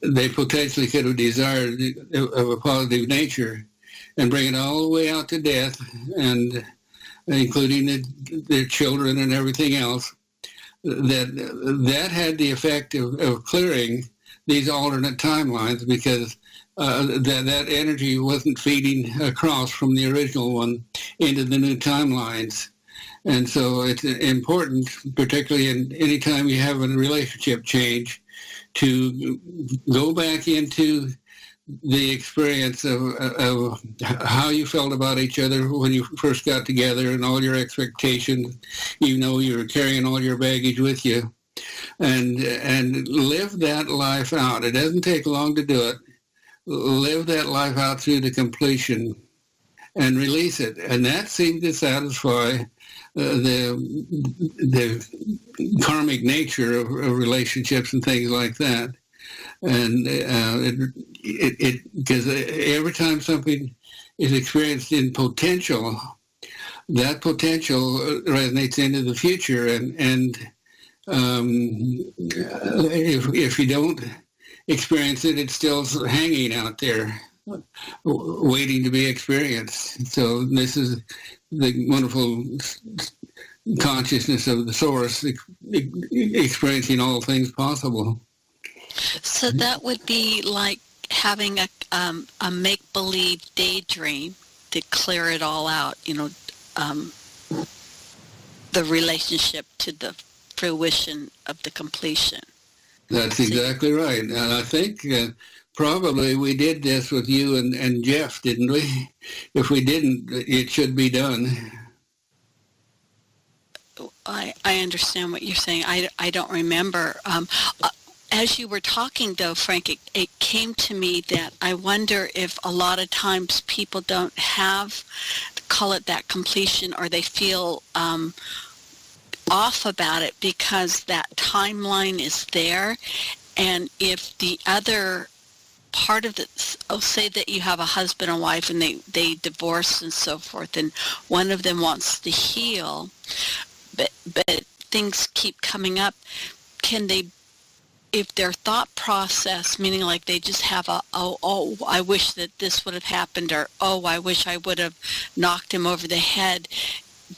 they potentially could have desired of a positive nature, and bring it all the way out to death, and including their children and everything else. That had the effect of clearing these alternate timelines, because that energy wasn't feeding across from the original one into the new timelines. And so it's important, particularly in any time you have a relationship change, to go back into the experience of how you felt about each other when you first got together, and all your expectations, even though you were carrying all your baggage with you, and live that life out. It doesn't take long to do it. Live that life out through to completion and release it. And that seemed to satisfy the karmic nature of relationships and things like that. And because every time something is experienced in potential, that potential resonates into the future. And if you don't experience it, it's still hanging out there, waiting to be experienced. So this is the wonderful consciousness of the source, experiencing all things possible. So that would be like having a make-believe daydream to clear it all out, the relationship to the fruition of the completion. That's exactly right. And I think probably we did this with you and Jeff, didn't we? If we didn't, it should be done. I understand what you're saying. I don't remember. As you were talking, though, Frank, it came to me that I wonder if a lot of times people don't have, call it that completion, or they feel off about it because that timeline is there. And if the other part of it, say that you have a husband and wife and they divorce and so forth, and one of them wants to heal, but things keep coming up, can they, if their thought process, meaning like they just have oh, I wish that this would have happened, or oh, I wish I would have knocked him over the head,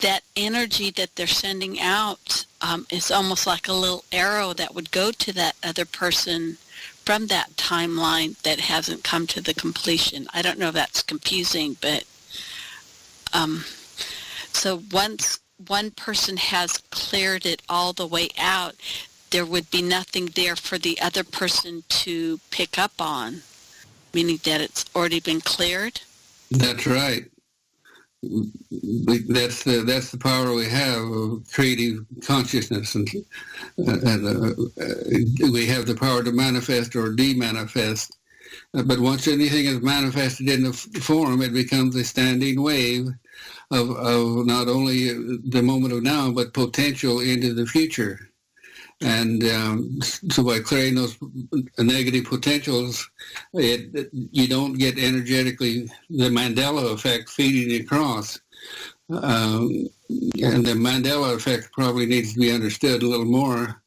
that energy that they're sending out is almost like a little arrow that would go to that other person from that timeline that hasn't come to the completion. I don't know if that's confusing, but so once one person has cleared it all the way out, there would be nothing there for the other person to pick up on, meaning that it's already been cleared? That's right. That's the power we have of creative consciousness, and we have the power to manifest or de-manifest. But once anything is manifested in the form, it becomes a standing wave of not only the moment of now, but potential into the future. And so by clearing those negative potentials, you don't get energetically the Mandela effect feeding across. And the Mandela effect probably needs to be understood a little more.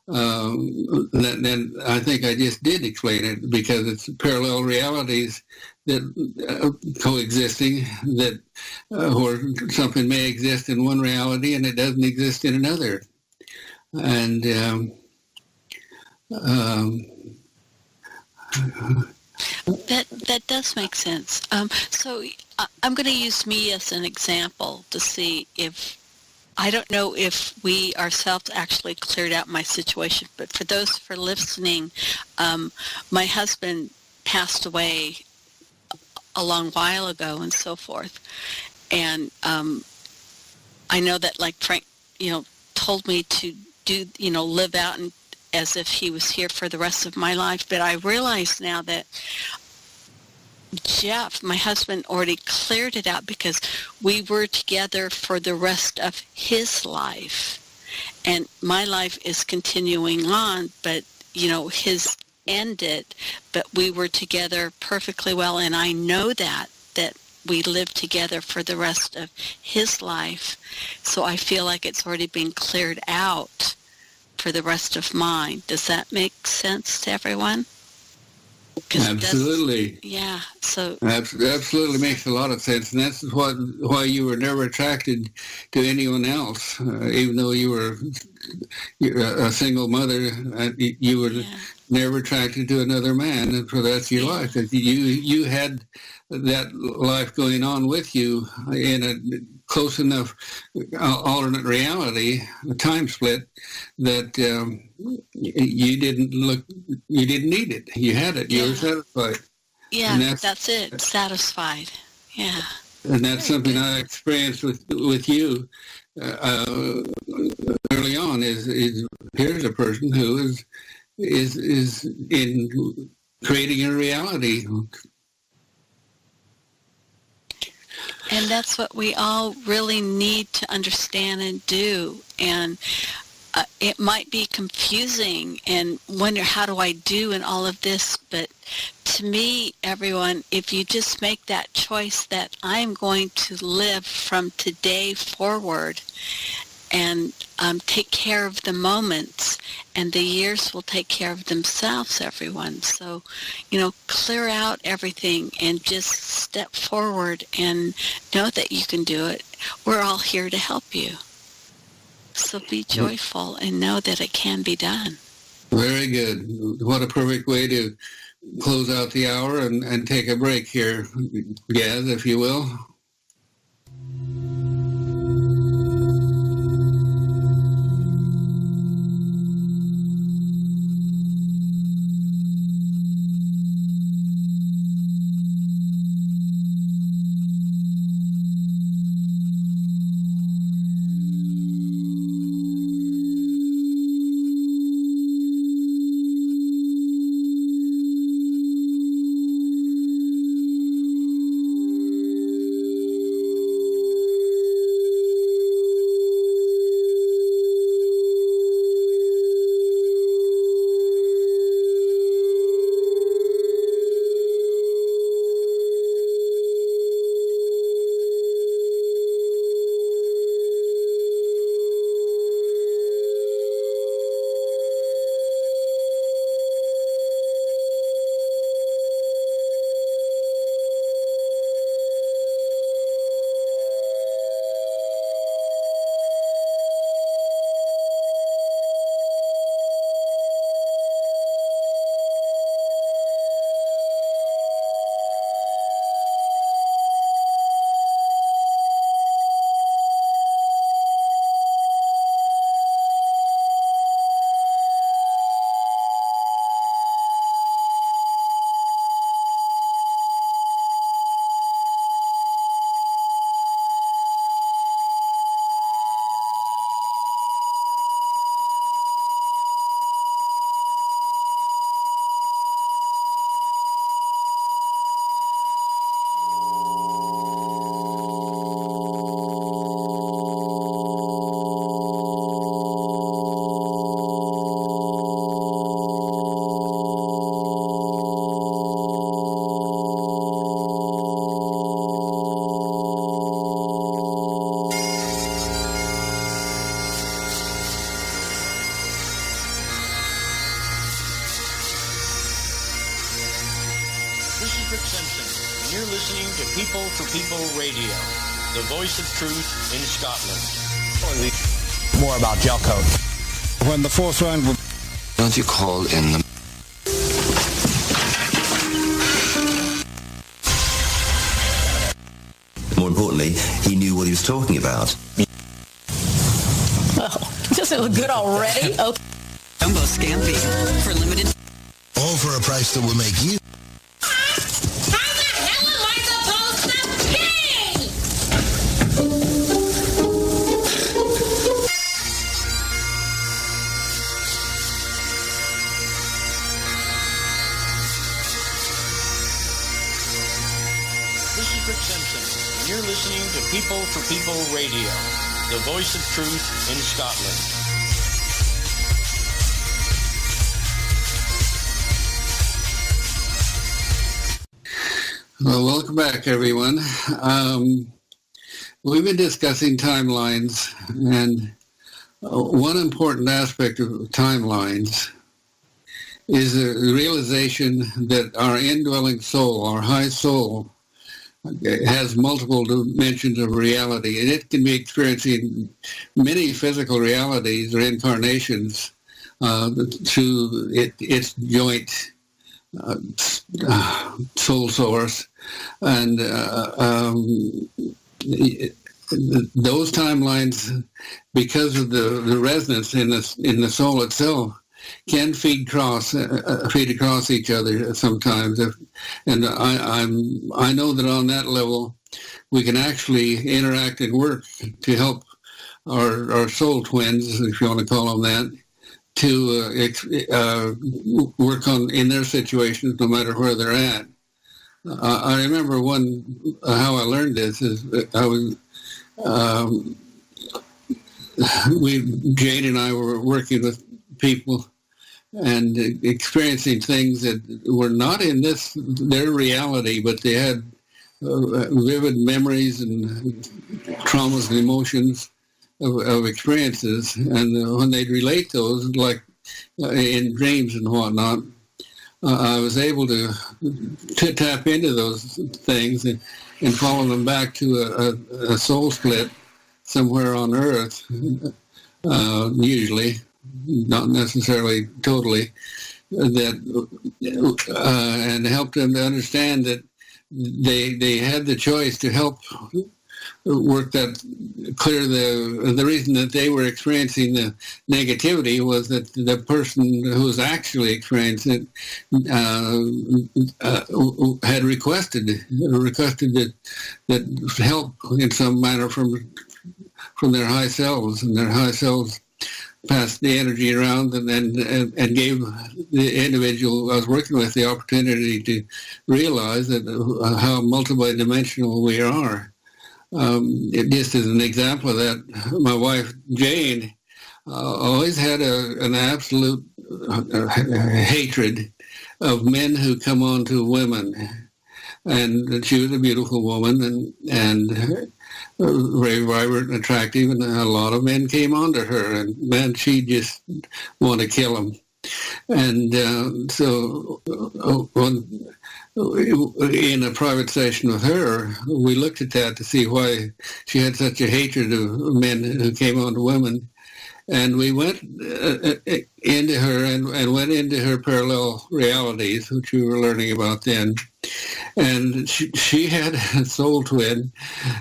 Then I think I just did explain it, because it's parallel realities that coexisting, that where something may exist in one reality and it doesn't exist in another. And that does make sense. So I'm going to use me as an example to see if, I don't know if we ourselves actually cleared out my situation, but for those for listening, my husband passed away a long while ago and so forth. And I know that, like Frank, told me to do, live out and as if he was here for the rest of my life. But I realize now that Jeff, my husband, already cleared it out because we were together for the rest of his life. And my life is continuing on, but, his ended, but we were together perfectly well, and I know that we lived together for the rest of his life. So I feel like it's already been cleared out for the rest of mine. Does that make sense to everyone? Absolutely. Yeah. So absolutely makes a lot of sense, and that's why you were never attracted to anyone else, even though you're a single mother. You were never attracted to another man, and for that's your life. You had that life going on with you in a close enough alternate reality, a time split, that you didn't need it. You had it. You were satisfied. Yeah, and that's it. Satisfied. Yeah. And that's something I experienced with you early on. Is here's a person who is in creating a reality. And that's what we all really need to understand and do. And it might be confusing and wonder, how do I do in all of this? But to me, everyone, if you just make that choice that I'm going to live from today forward and take care of the moments, and the years will take care of themselves, everyone. So, clear out everything and just step forward and know that you can do it. We're all here to help you. So be joyful and know that it can be done. Very good. What a perfect way to close out the hour and take a break here, Gaz, if you will. You're listening to People for People Radio, the voice of truth in Scotland. More about gel coat. When the fourth round will... Don't you call in the... More importantly, he knew what he was talking about. Oh, doesn't it look good already? Okay. Jumbo Scampi for limited... All for a price that will make you... You're listening to People for People Radio, the voice of truth in Scotland. Well, welcome back, everyone. We've been discussing timelines, and one important aspect of timelines is the realization that our indwelling soul, our high soul, has multiple dimensions of reality, and it can be experiencing many physical realities or incarnations through its joint soul source, and those timelines, because of the resonance in the soul itself, can feed across each other sometimes. And I know that on that level, we can actually interact and work to help our soul twins, if you want to call them that, to work on in their situations, no matter where they're at. I remember how I learned this is I was Jane and I were working with people and experiencing things that were not in their reality, but they had vivid memories and traumas and emotions of experiences, and when they'd relate those, like in dreams and whatnot, I was able to tap into those things and follow them back to a soul split somewhere on Earth, usually, not necessarily totally, and help them to understand that they had the choice to help work that clear. The reason that they were experiencing the negativity was that the person who was actually experiencing it had requested that help in some manner from their high selves, and their high selves passed the energy around and gave the individual I was working with the opportunity to realize that how multidimensional we are. Just as an example of that, my wife Jane always had an absolute hatred of men who come on to women, and she was a beautiful woman and very vibrant and attractive, and a lot of men came on to her, and man, she just wanted to kill them. And so in a private session with her, we looked at that to see why she had such a hatred of men who came on to women. And we went into her and went into her parallel realities, which we were learning about then. And she had a soul twin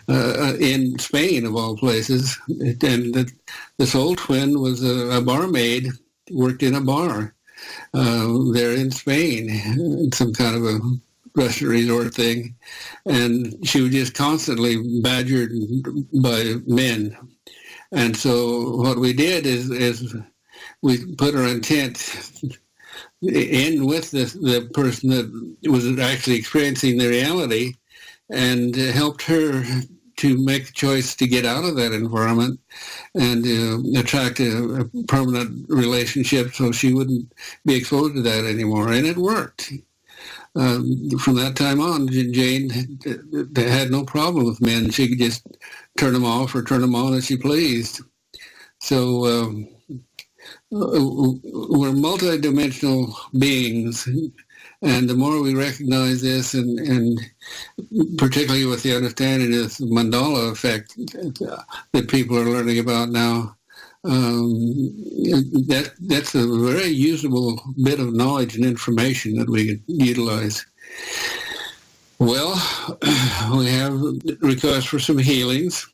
in Spain, of all places. And the soul twin was a barmaid, worked in a bar there in Spain, some kind of a restaurant resort thing. And she was just constantly badgered by men. And so what we did is we put our intent in with the person that was actually experiencing the reality, and helped her to make a choice to get out of that environment and attract a permanent relationship so she wouldn't be exposed to that anymore. And it worked. From that time on, Jane had no problem with men. She could just turn them off or turn them on as she pleased. So we're multidimensional beings, and the more we recognize this, and particularly with the understanding of this mandala effect that people are learning about now, that's a very usable bit of knowledge and information that we can utilize. Well, we have requests for some healings,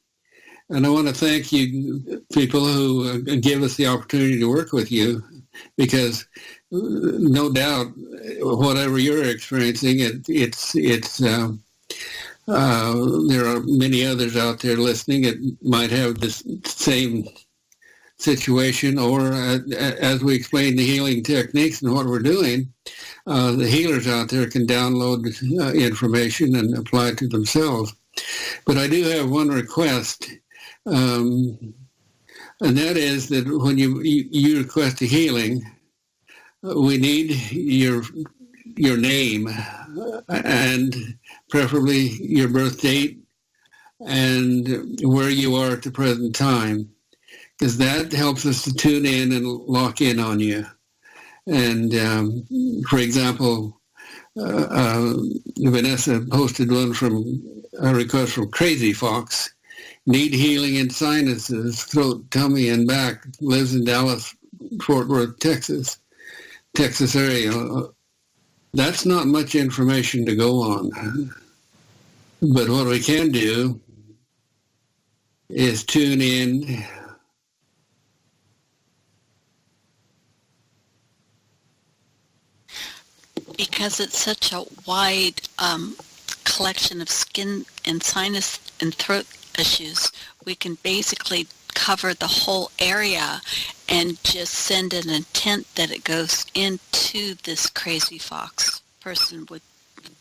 and I want to thank you people who give us the opportunity to work with you, because no doubt whatever you're experiencing, there are many others out there listening that might have this same situation, or as we explain the healing techniques and what we're doing, the healers out there can download information and apply it to themselves. But I do have one request, and that is that when you request a healing, we need your your name and preferably your birth date and where you are at the present time, because that helps us to tune in and lock in on you. And for example, Vanessa posted one from a request from Crazy Fox. Need healing in sinuses, throat, tummy, and back. Lives in Dallas, Fort Worth, Texas area. That's not much information to go on. But what we can do is tune in because it's such a wide collection of skin and sinus and throat issues. We can basically cover the whole area and just send an intent that it goes into this Crazy Fox person with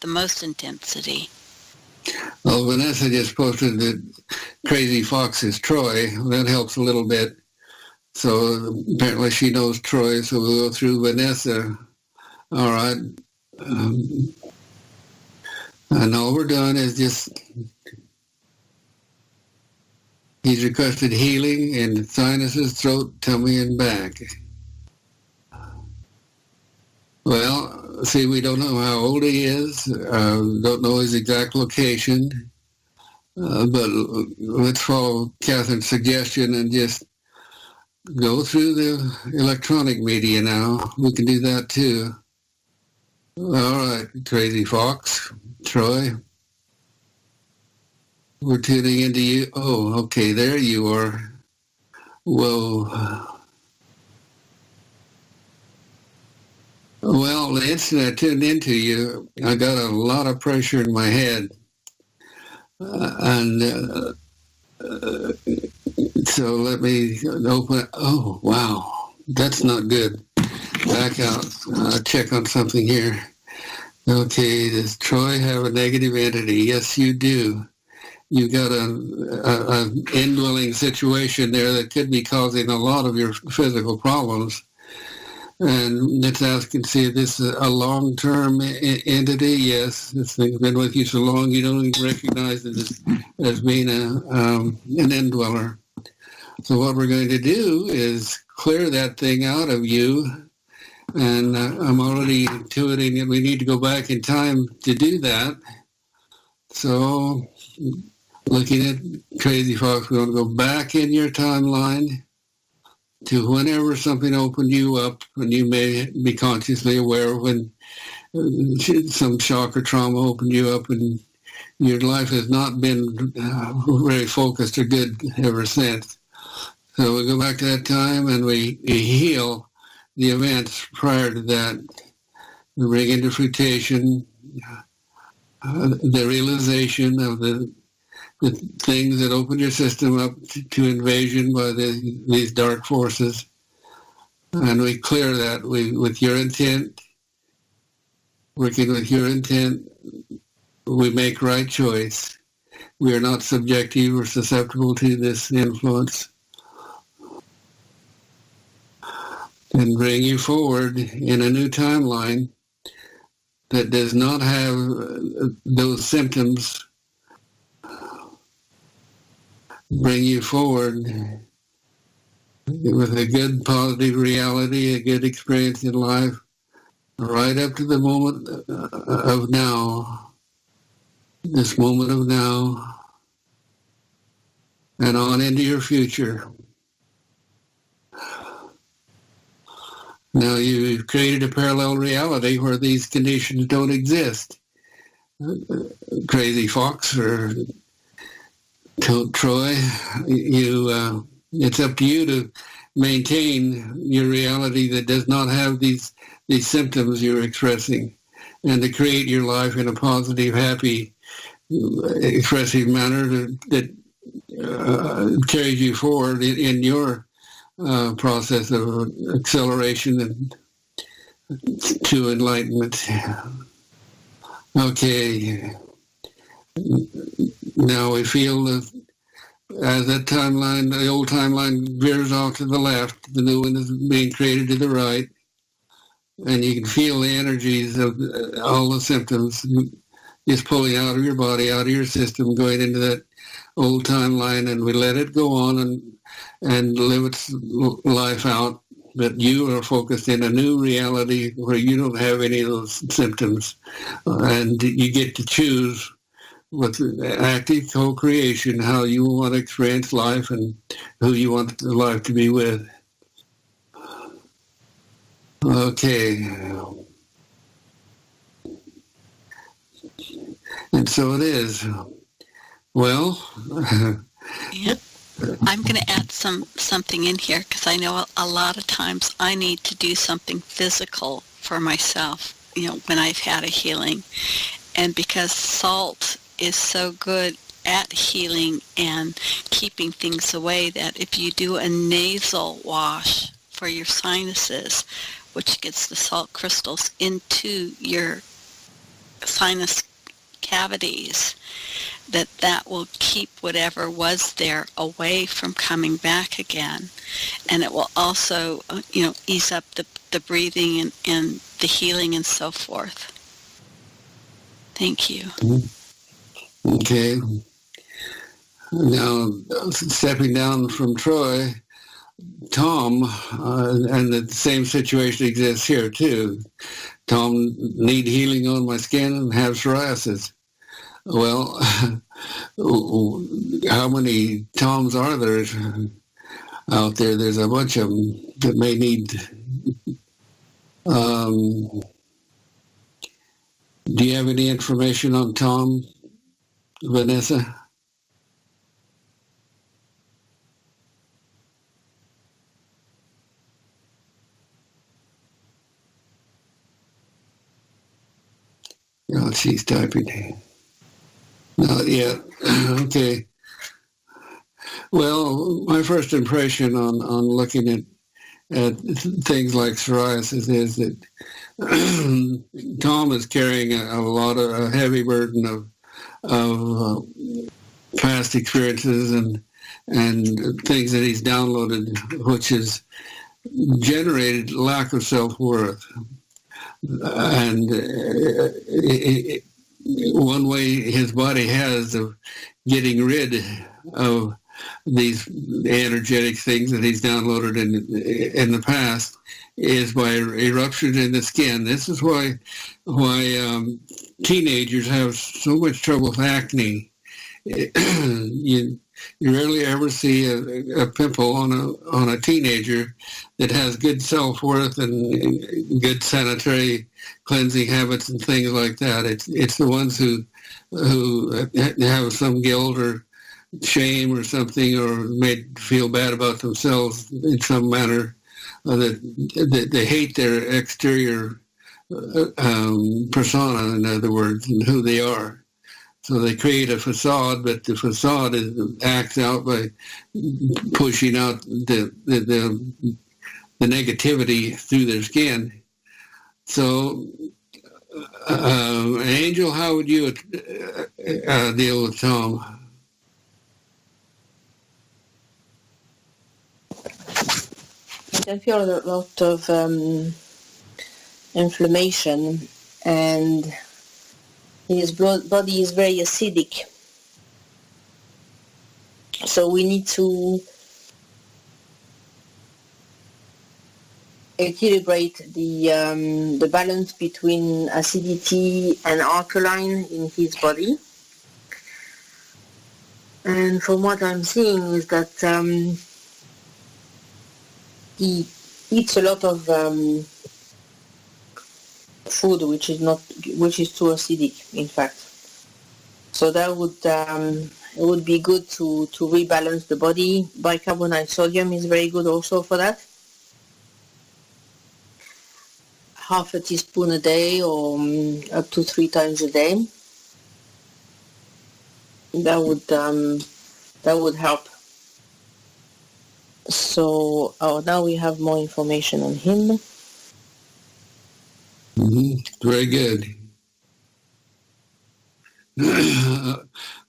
the most intensity. Well, Vanessa just posted that Crazy Fox is Troy. That helps a little bit. So apparently she knows Troy, so we'll go through Vanessa. All right. And all we're doing is just, he's requested healing in sinuses, throat, tummy, and back. Well, see, we don't know how old he is, don't know his exact location, but let's follow Catherine's suggestion and just go through the electronic media now. We can do that too. All right, Crazy Fox, Troy. We're tuning into you. Oh, okay, there you are. Whoa. Well, the instant I tuned into you, I got a lot of pressure in my head. So let me open it. Oh, wow. That's not good. Back out. Check on something here. Okay, does Troy have a negative entity? Yes, you do. You got an indwelling situation there that could be causing a lot of your physical problems. And let's ask and see if this is a long-term entity. Yes, this thing's been with you so long you don't even recognize it as being an indweller. So what we're going to do is clear that thing out of you. And I'm already intuiting that we need to go back in time to do that. So looking at Crazy Fox, we want to go back in your timeline to whenever something opened you up, and you may be consciously aware when some shock or trauma opened you up, and your life has not been very focused or good ever since. So we go back to that time and we heal the events prior to that. We bring into fruition the realization of the things that open your system up to invasion by these dark forces. And we clear that with your intent, working with your intent, we make right choice. We are not subjective or susceptible to this influence. And bring you forward in a new timeline that does not have those symptoms. Bring you forward with a good positive reality, a good experience in life, right up to the moment of now, this moment of now, and on into your future. Now you've created a parallel reality where these conditions don't exist. Crazy Fox or Troy, it's up to you to maintain your reality that does not have these symptoms you're expressing, and to create your life in a positive, happy, expressive manner that carries you forward in your process of acceleration and to enlightenment. Okay. Now we feel that as that timeline, the old timeline veers off to the left, the new one is being created to the right. and you can feel the energies of all the symptoms just pulling out of your body, out of your system, going into that old timeline, and we let it go on and live its life out. But you are focused in a new reality where you don't have any of those symptoms, and you get to choose with active co-creation how you want to experience life and who you want the life to be with. Okay. And so it is. Well, yeah. I'm going to add something in here because I know a lot of times I need to do something physical for myself, when I've had a healing. And because salt is so good at healing and keeping things away, that if you do a nasal wash for your sinuses, which gets the salt crystals into your sinus cavities, that will keep whatever was there away from coming back again. And it will also, ease up the breathing and the healing and so forth. Thank you. Okay. Now, stepping down from Troy, Tom, and the same situation exists here too. Tom, need healing on my skin and have psoriasis. Well, how many Toms are there out there? There's a bunch of them that may need. Do you have any information on Tom, Vanessa? Oh, she's typing. Not yet. Okay. Well, my first impression on looking at things like psoriasis is that Tom is carrying a heavy burden of past experiences and things that he's downloaded, which has generated lack of self-worth. And one way his body has of getting rid of these energetic things that he's downloaded in the past is by eruptions in the skin. This is why teenagers have so much trouble with acne. You rarely ever see a pimple on a teenager that has good self-worth and good sanitary cleansing habits and things like that. It's the ones who have some guilt or shame or something, or made feel bad about themselves in some manner, that they hate their exterior persona, in other words, and who they are. So they create a facade, but the facade acts out by pushing out the negativity through their skin. So, Angel, how would you deal with Tom? I can feel a lot of inflammation, and his body is very acidic. So we need to equilibrate the balance between acidity and alkaline in his body. And from what I'm seeing is that he eats a lot of food which is too acidic, in fact. So that it would be good to rebalance the body. Bicarbonate sodium is very good also for that. Half a teaspoon a day, or up to 3 times a day. That would help. So now we have more information on him. Very good.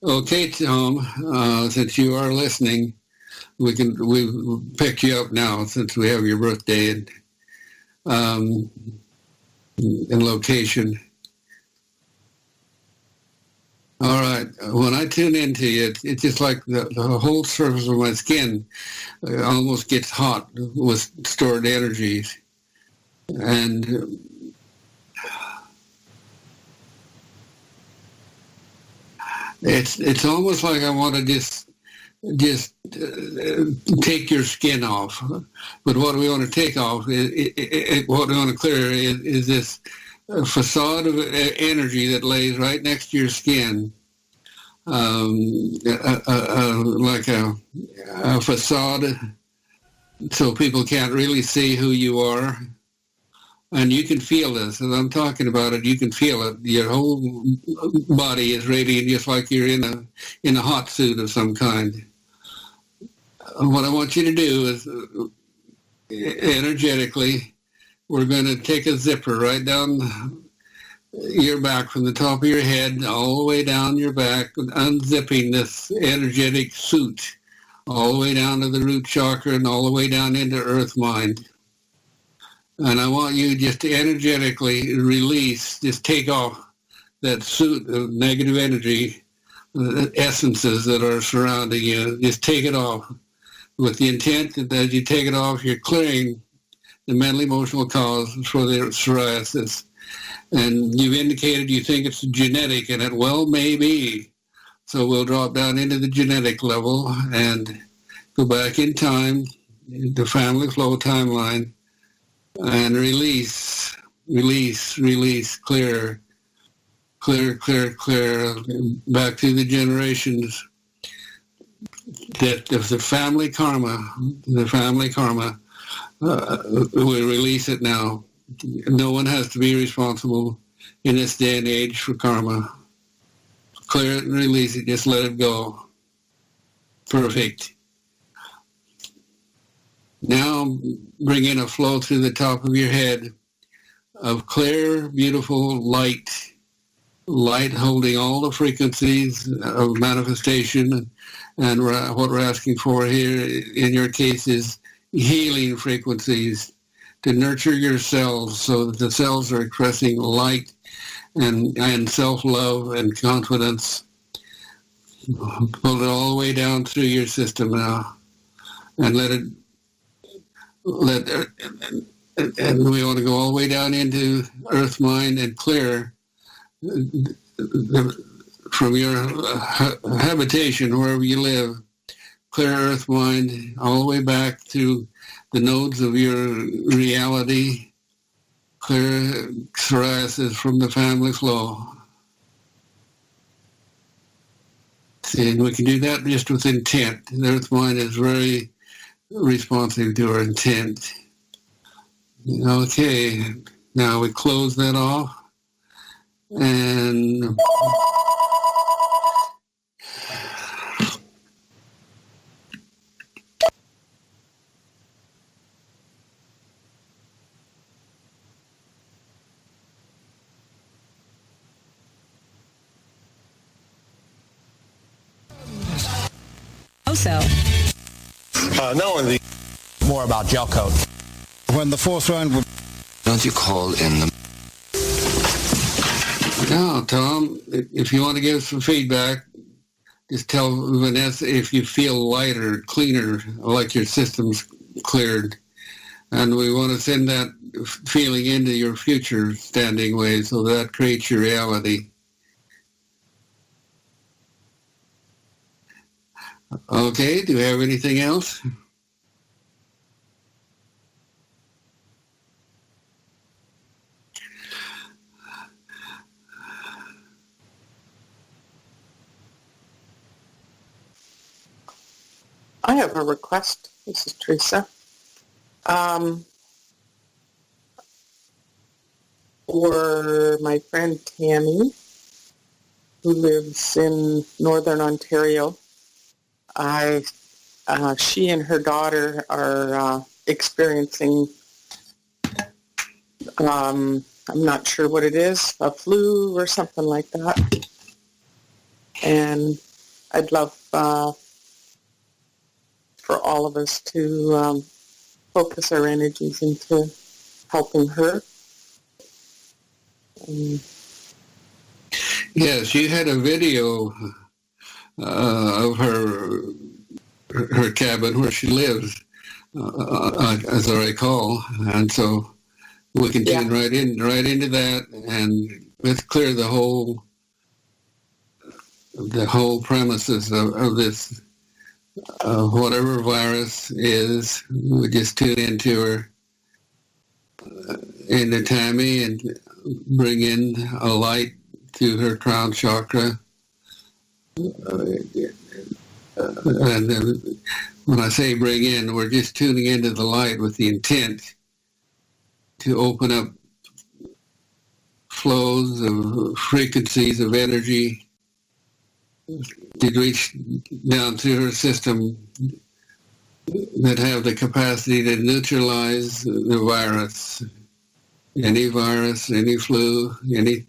Okay, Tom, since you are listening, we pick you up now since we have your birthday. And and location. All right. When I tune into you, it's just like the whole surface of my skin almost gets hot with stored energies. And it's almost like I want to just take your skin off. But what we want to take off, what we want to clear is this facade of energy that lays right next to your skin, like a facade, so people can't really see who you are. And you can feel this. As I'm talking about it, you can feel it. Your whole body is radiant, just like you're in a hot suit of some kind. What I want you to do is, energetically, we're going to take a zipper right down your back from the top of your head all the way down your back, unzipping this energetic suit all the way down to the root chakra and all the way down into earth mind. And I want you just to energetically release, just take off that suit of negative energy, the essences that are surrounding you. Just take it off with the intent that as you take it off, you're clearing the mental emotional cause for the psoriasis. And you've indicated you think it's genetic, and it well may be. So we'll drop down into the genetic level and go back in time, the family flow timeline, and release, clear, back through the generations. That the family karma, we release it now. No one has to be responsible in this day and age for karma. Clear it and release it. Just let it go. Perfect. Now bring in a flow through the top of your head of clear, beautiful light holding all the frequencies of manifestation. And what we're asking for here in your case is healing frequencies to nurture your cells so that the cells are expressing light and self-love and confidence. Pull it all the way down through your system now and and we want to go all the way down into earth mind and clear from your habitation, wherever you live, clear earth mind all the way back to the nodes of your reality, clear psoriasis from the family flow. See, and we can do that just with intent. The earth mind is very responsive to our intent. Okay, now we close that off. And not only more about gel coat. When the fourth round would... Don't you call in the... Now, Tom, if you want to give some feedback, just tell Vanessa if you feel lighter, cleaner, like your system's cleared. And we want to send that feeling into your future standing waves so that creates your reality. Okay, do you have anything else? I have a request. This is Teresa. For my friend Tammy, who lives in Northern Ontario, she and her daughter are experiencing, I'm not sure what it is, a flu or something like that. And I'd love for all of us to focus our energies into helping her. Yes, you had a video of her cabin where she lives, as I recall, and so we can tune right into that, and let's clear the whole premises of this whatever virus is. We just tune into Tammy, and bring in a light to her crown chakra. And then when I say bring in, we're just tuning into the light with the intent to open up flows of frequencies of energy to reach down through her system that have the capacity to neutralize the virus, any flu, any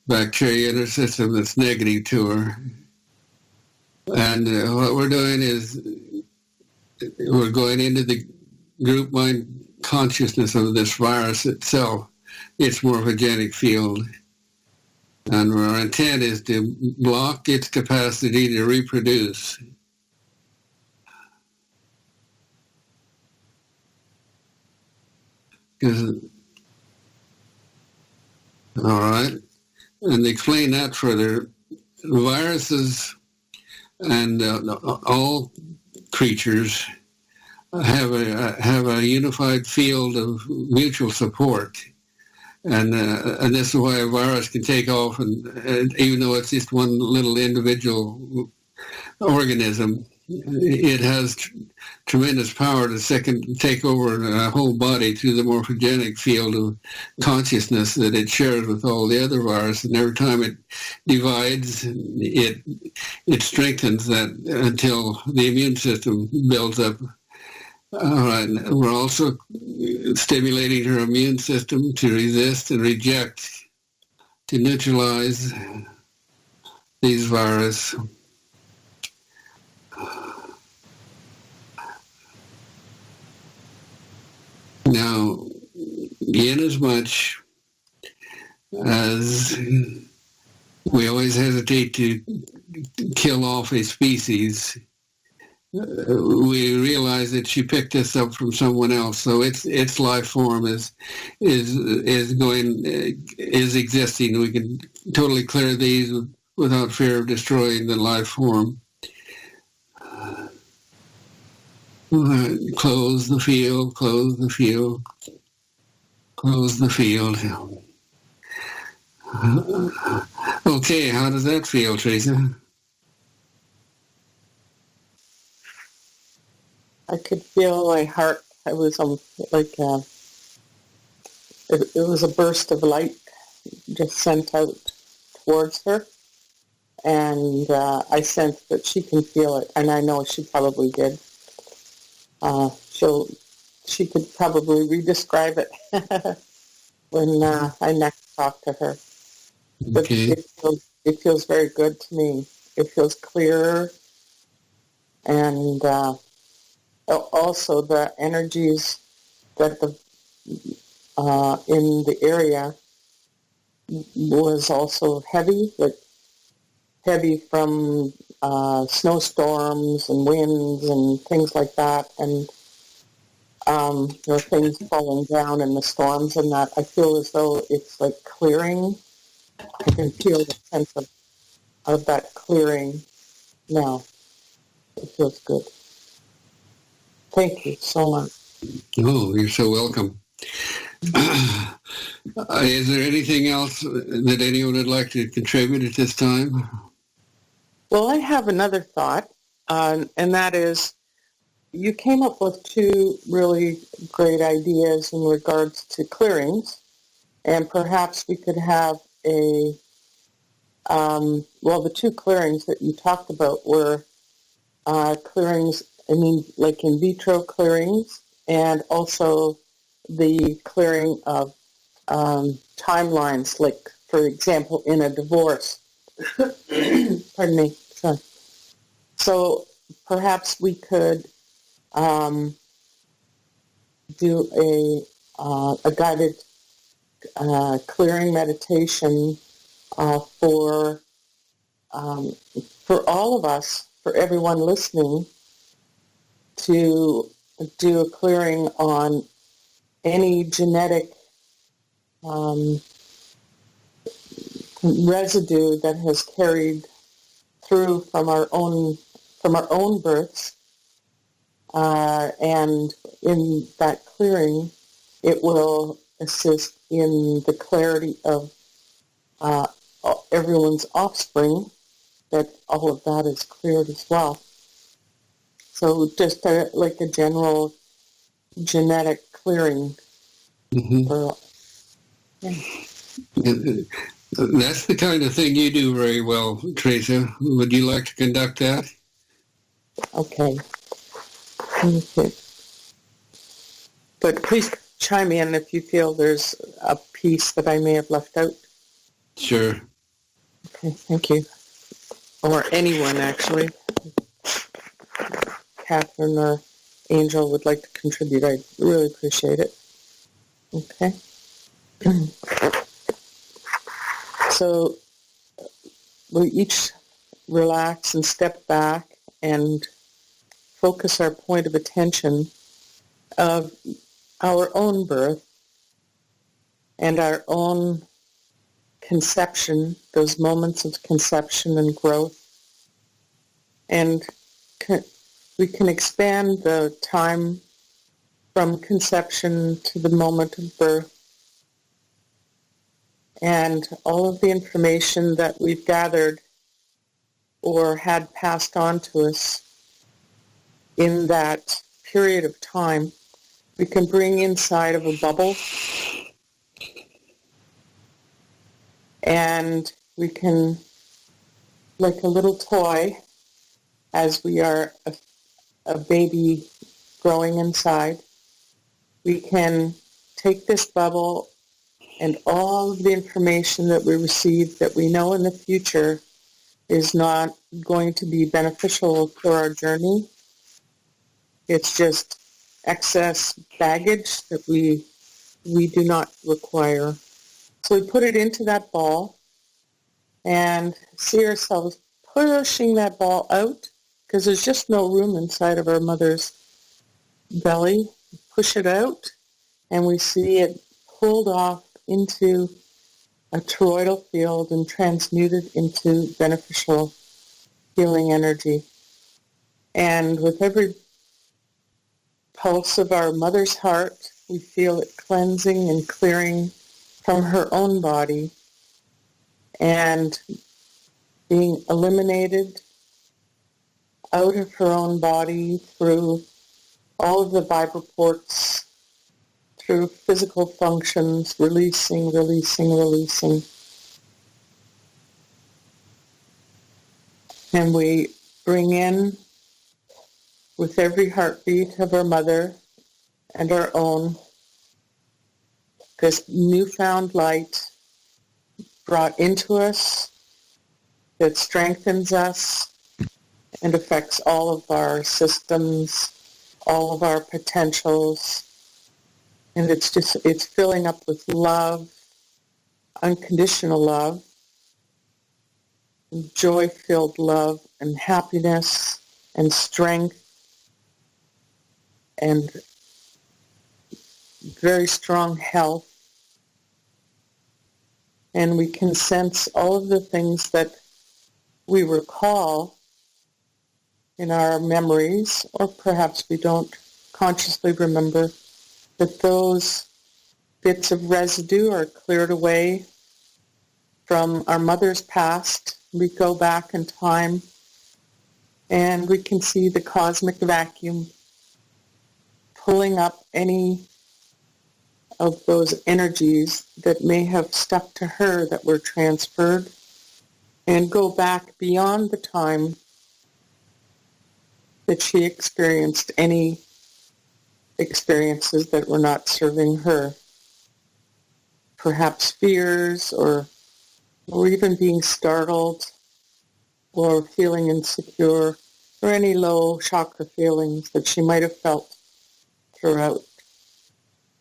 bacteria in her system that's negative to her. And what we're doing is we're going into the group mind consciousness of this virus itself, its morphogenic field. And our intent is to block its capacity to reproduce. All right. And to explain that further, viruses and all creatures have a unified field of mutual support, and this is why a virus can take off, and even though it's just one little individual organism, it has tremendous power to take over a whole body through the morphogenic field of consciousness that it shares with all the other viruses. And every time it divides, it strengthens that until the immune system builds up. All right. We're also stimulating her immune system to resist and reject, to neutralize these viruses. Now, in as much as we always hesitate to kill off a species, we realize that she picked this up from someone else. So its life form is existing. We can totally clear these without fear of destroying the life form. Close the field, close the field, close the field. Okay, how does that feel, Teresa? I could feel my heart. I was it was a burst of light just sent out towards her. And I sensed that she can feel it, and I know she probably did. She could probably re-describe it when I next talk to her. But Okay. it feels very good to me. It feels clearer, and also the energies that in the area was also heavy, like heavy from snowstorms and winds and things like that, and there are things falling down in the storms and that. I feel as though it's like clearing. I can feel the sense of that clearing now. It feels good. Thank you so much. Oh, you're so welcome. Is there anything else that anyone would like to contribute at this time? Well, I have another thought, and that is, you came up with two really great ideas in regards to clearings, and perhaps we could have the two clearings that you talked about were clearings, like in vitro clearings, and also the clearing of timelines, like, for example, in a divorce. Pardon me. Sorry. So perhaps we could do a guided clearing meditation for all of us, for everyone listening, to do a clearing on any genetic residue that has carried through from our own births, and in that clearing, it will assist in the clarity of everyone's offspring, that all of that is cleared as well. So just like a general genetic clearing. Mm-hmm. That's the kind of thing you do very well, Teresa. Would you like to conduct that? Okay. But please chime in if you feel there's a piece that I may have left out. Sure. Okay, thank you. Or anyone, actually. Catherine or Angel would like to contribute. I really appreciate it. Okay. So we each relax and step back and focus our point of attention of our own birth and our own conception, those moments of conception and growth. And we can expand the time from conception to the moment of birth, and all of the information that we've gathered or had passed on to us in that period of time, we can bring inside of a bubble, and we can, like a little toy, as we are a baby growing inside, we can take this bubble and all of the information that we receive that we know in the future is not going to be beneficial for our journey. It's just excess baggage that we do not require. So we put it into that ball and see ourselves pushing that ball out, because there's just no room inside of our mother's belly. Push it out, and we see it pulled off into a toroidal field and transmuted into beneficial healing energy. And with every pulse of our mother's heart, we feel it cleansing and clearing from her own body and being eliminated out of her own body through all of the vibraports, through physical functions, releasing. And we bring in, with every heartbeat of our mother and our own, this newfound light brought into us that strengthens us and affects all of our systems, all of our potentials. And it's filling up with love, unconditional love, joy-filled love and happiness and strength and very strong health. And we can sense all of the things that we recall in our memories, or perhaps we don't consciously remember, that those bits of residue are cleared away from our mother's past. We go back in time and we can see the cosmic vacuum pulling up any of those energies that may have stuck to her that were transferred, and go back beyond the time that she experienced any experiences that were not serving her. Perhaps fears or even being startled or feeling insecure, or any low chakra feelings that she might have felt throughout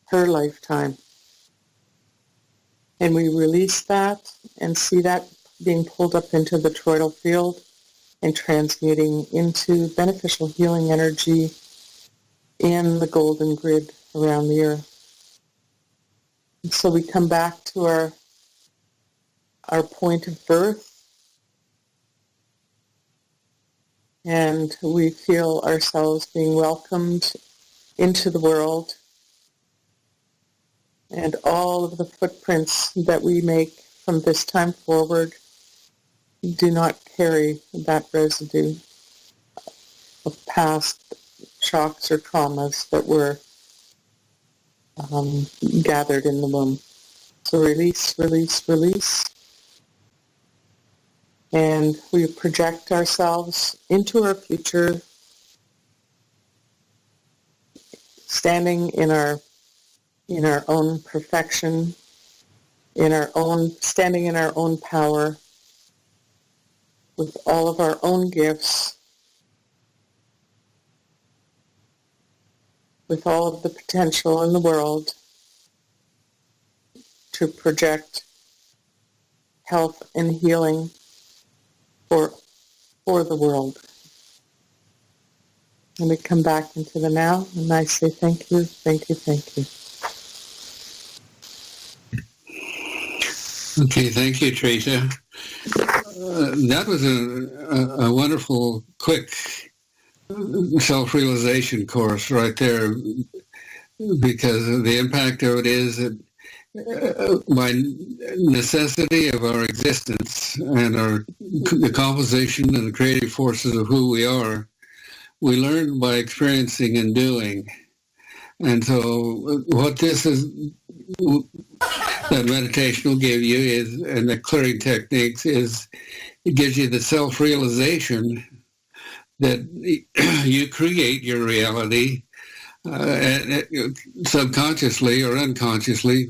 her lifetime. And we release that and see that being pulled up into the toroidal field and transmuting into beneficial healing energy in the golden grid around the earth. And so we come back to our point of birth, and we feel ourselves being welcomed into the world, and all of the footprints that we make from this time forward do not carry that residue of past shocks or traumas that were gathered in the womb. So release, release, release. And we project ourselves into our future, standing in our own perfection, standing in our own power, with all of our own gifts, with all of the potential in the world to project health and healing for the world. And we come back into the now, and I say thank you, thank you, thank you. Okay, thank you, Teresa. That was a wonderful, quick self-realization course right there, because the impact of it is that by necessity of our existence and the composition and the creative forces of who we are, we learn by experiencing and doing. And so what this is, that meditation will give you is, and the clearing techniques is, it gives you the self-realization that you create your reality subconsciously or unconsciously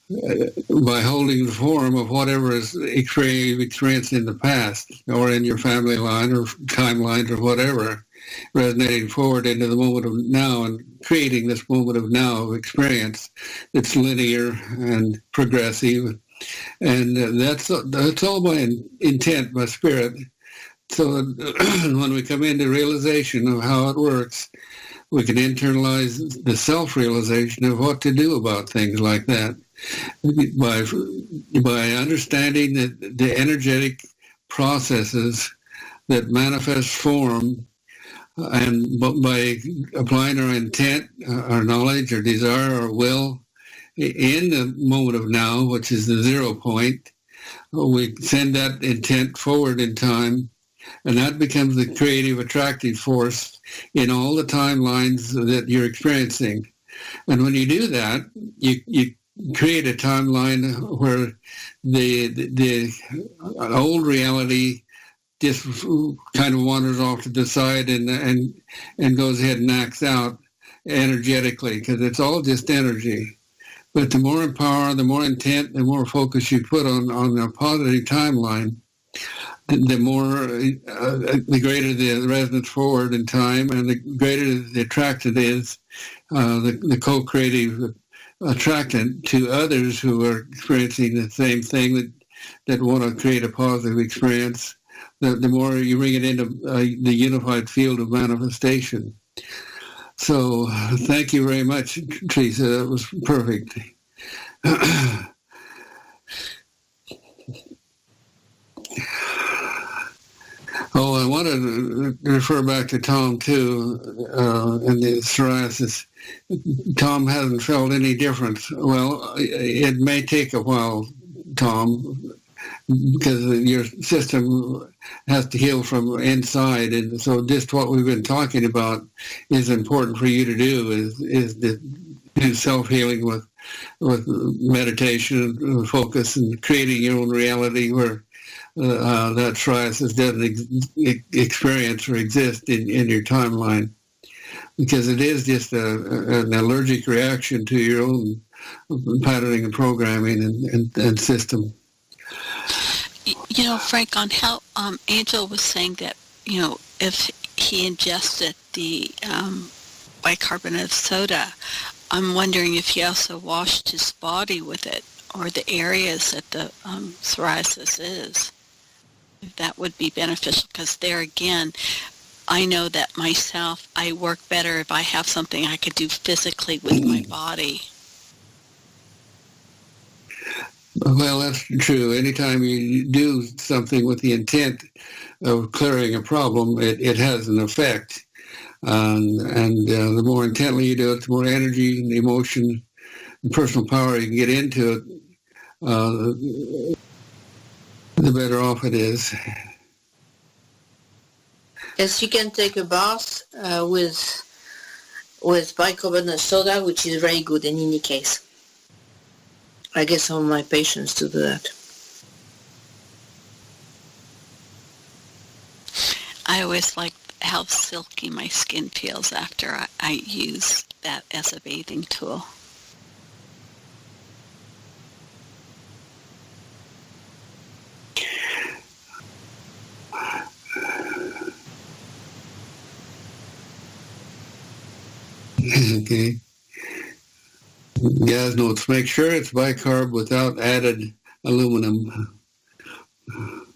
by holding the form of whatever is you've experienced in the past or in your family line or timeline or whatever, resonating forward into the moment of now and creating this moment of now of experience that's linear and progressive. And that's all my intent, my spirit. So when we come into realization of how it works, we can internalize the self-realization of what to do about things like that by understanding that the energetic processes that manifest form, and by applying our intent, our knowledge, our desire, our will in the moment of now, which is the 0 point, we send that intent forward in time, and that becomes the creative, attractive force in all the timelines that you're experiencing. And when you do that, you create a timeline where the old reality just kind of wanders off to the side and goes ahead and acts out energetically, because it's all just energy. But the more power, the more intent, the more focus you put on a positive timeline, the more, the greater the resonance forward in time, and the greater the attractant is, the co-creative attractant to others who are experiencing the same thing that want to create a positive experience. The more you bring it into the unified field of manifestation. So thank you very much, Teresa. That was perfect. Oh, I want to refer back to Tom, too, and the psoriasis. Tom hasn't felt any difference. Well, it may take a while, Tom, because your system has to heal from inside. And so just what we've been talking about is important for you to do, is to do self-healing with meditation, focus, and creating your own reality where that psoriasis doesn't experience or exist in your timeline, because it is just an allergic reaction to your own patterning and programming and system. You know, Frank, on how Angel was saying that, you know, if he ingested the bicarbonate of soda, I'm wondering if he also washed his body with it. or the areas that the psoriasis is. That would be beneficial, because there again, I know that myself, I work better if I have something I could do physically with my body. Well, that's true. Anytime you do something with the intent of clearing a problem, it has an effect. The more intently you do it, the more energy and emotion and personal power you can get into it, the better off it is. Yes, you can take a bath with bicarbonate soda, which is very good in any case. I get some of my patients to do that. I always like how silky my skin feels after I use that as a bathing tool. Okay. Guys, notes. Make sure it's bicarb without added aluminum. Well,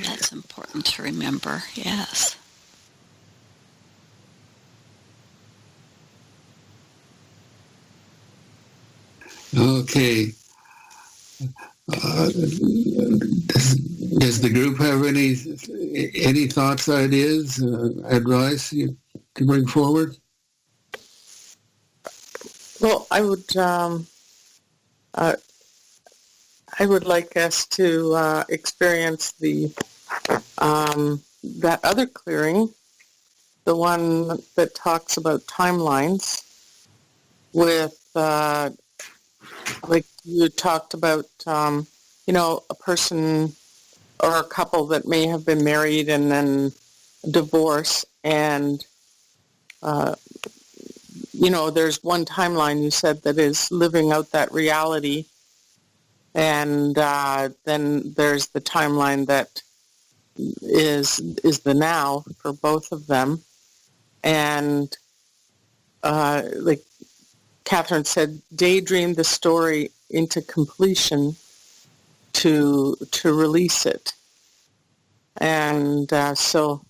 that's important to remember, yes. Okay. Does the group have any thoughts, ideas, advice you can bring forward? Well, I would like us to experience that other clearing, the one that talks about timelines, with like you talked about, a person or a couple that may have been married and then divorce, and there's one timeline you said that is living out that reality, and then there's the timeline that is the now for both of them. And like Catherine said, daydream the story into completion to release it. And so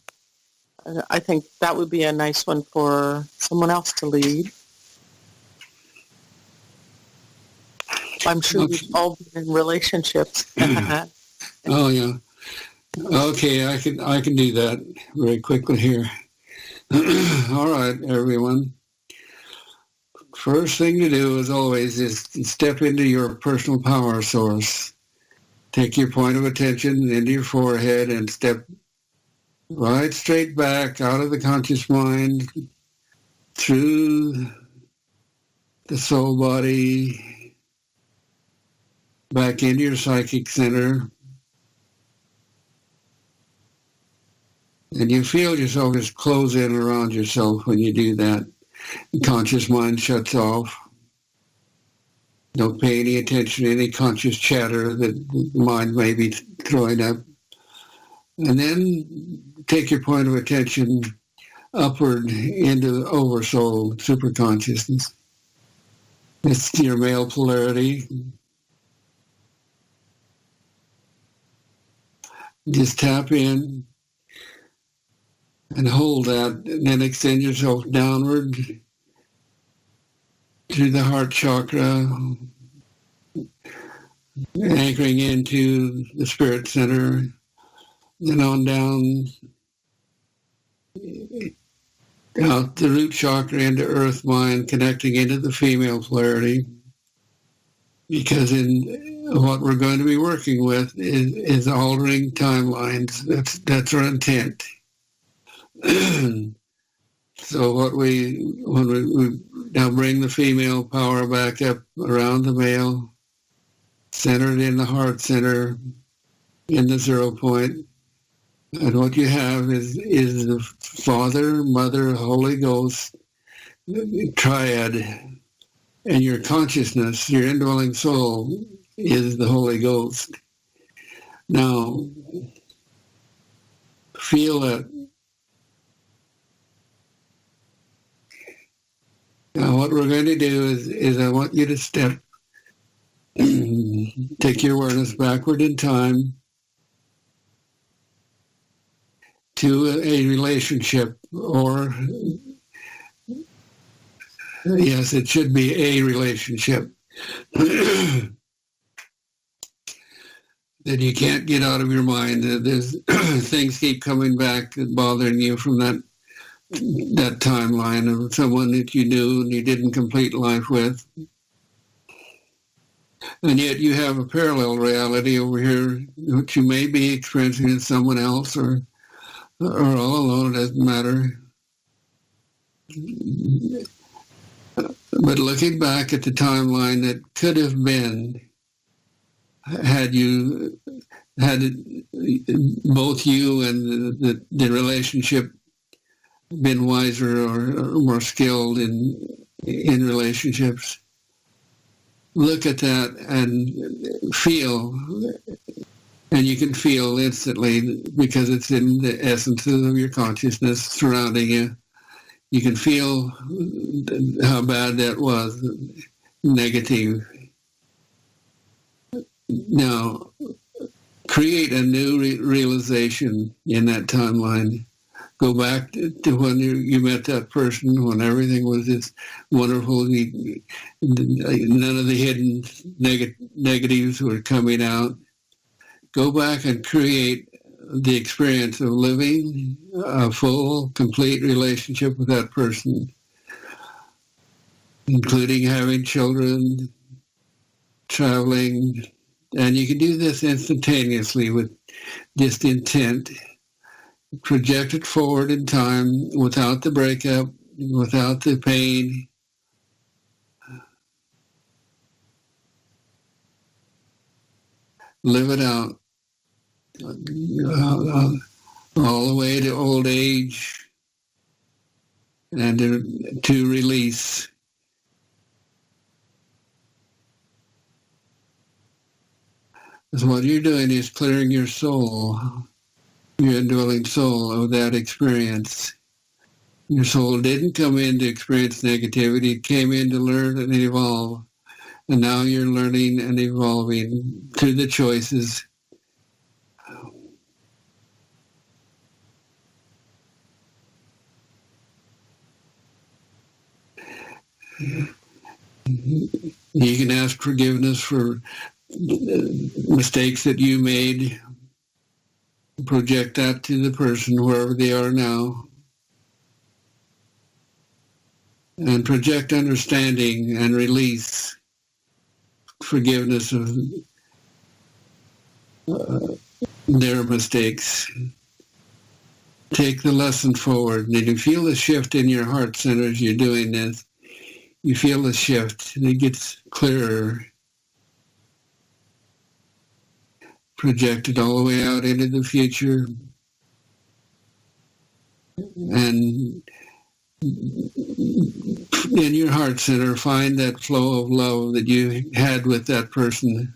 I think that would be a nice one for someone else to lead. I'm sure we've all been in relationships. Oh, yeah. Okay, I can do that very quickly here. All right, everyone. First thing to do, as always, is step into your personal power source. Take your point of attention into your forehead and step right straight back out of the conscious mind, through the soul body, back into your psychic center. And you feel yourself just close in around yourself when you do that. The conscious mind shuts off. Don't pay any attention to any conscious chatter that the mind may be throwing up. And then take your point of attention upward into the oversoul, superconsciousness. It's your male polarity. Just tap in and hold that, and then extend yourself downward through the heart chakra, anchoring into the spirit center, then on down out the root chakra into earth mind, connecting into the female polarity. Because in what we're going to be working with is altering timelines. That's our intent. So when we now bring the female power back up around the male, centered in the heart center, in the 0 point, and what you have is the Father, Mother, Holy Ghost triad, and your consciousness, your indwelling soul, is the Holy Ghost. Now, feel it. Now, what we're going to do is I want you to step take your awareness backward in time to a relationship, or yes, it should be a relationship that you can't get out of your mind. There's things keep coming back and bothering you from that timeline of someone that you knew and you didn't complete life with. And yet you have a parallel reality over here, which you may be experiencing as someone else or all alone, it doesn't matter. But looking back at the timeline that could have been, had both you and the relationship been wiser or more skilled in relationships, look at that and feel, and you can feel instantly because it's in the essence of your consciousness surrounding you. You can feel how bad that was, negative. Now, create a new realization in that timeline. Go back to when you met that person, when everything was just wonderful. None of the hidden negatives were coming out. Go back and create the experience of living a full, complete relationship with that person, including having children, traveling. And you can do this instantaneously with just intent. Project it forward in time without the breakup, without the pain. Live it out. All the way to old age and to release. Because what you're doing is clearing your soul, your indwelling soul of that experience. Your soul didn't come in to experience negativity, it came in to learn and evolve. And now you're learning and evolving through the choices. You can ask forgiveness for mistakes that you made. Project that to the person wherever they are now. And project understanding and release, forgiveness of their mistakes. Take the lesson forward, and you feel the shift in your heart center as you're doing this. You feel the shift, and it gets clearer. Projected all the way out into the future. And in your heart center, find that flow of love that you had with that person.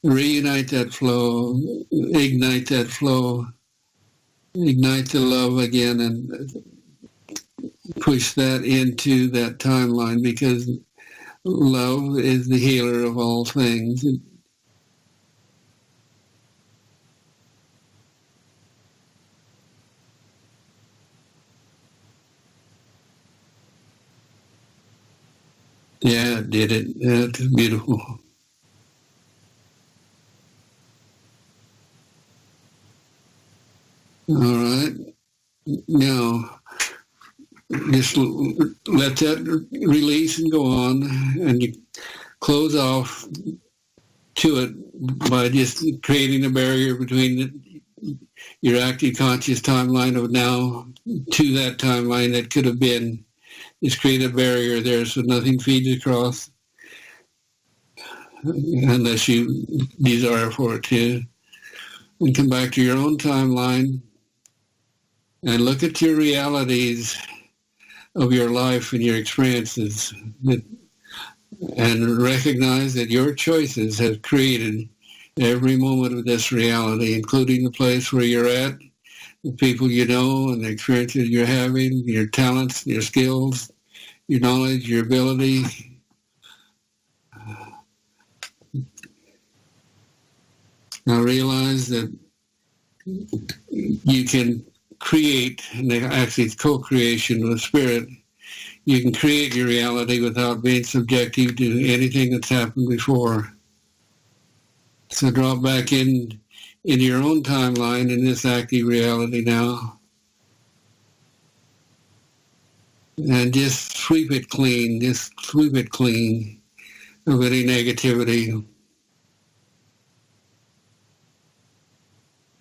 Reunite that flow, ignite that flow, ignite the love again, and push that into that timeline, because love is the healer of all things. Yeah, it did it. It's beautiful. All right. Now, just let that release and go on, and you close off to it by just creating a barrier between your active conscious timeline of now to that timeline that could have been. Just create a barrier there so nothing feeds across unless you desire for it to. And come back to your own timeline and look at your realities of your life and your experiences, and recognize that your choices have created every moment of this reality, including the place where you're at, the people you know, and the experiences you're having, your talents, your skills, your knowledge, your ability. Now realize that you can create, and actually it's co-creation with spirit. You can create your reality without being subjective to anything that's happened before. So drop back in your own timeline in this active reality now. And just sweep it clean of any negativity.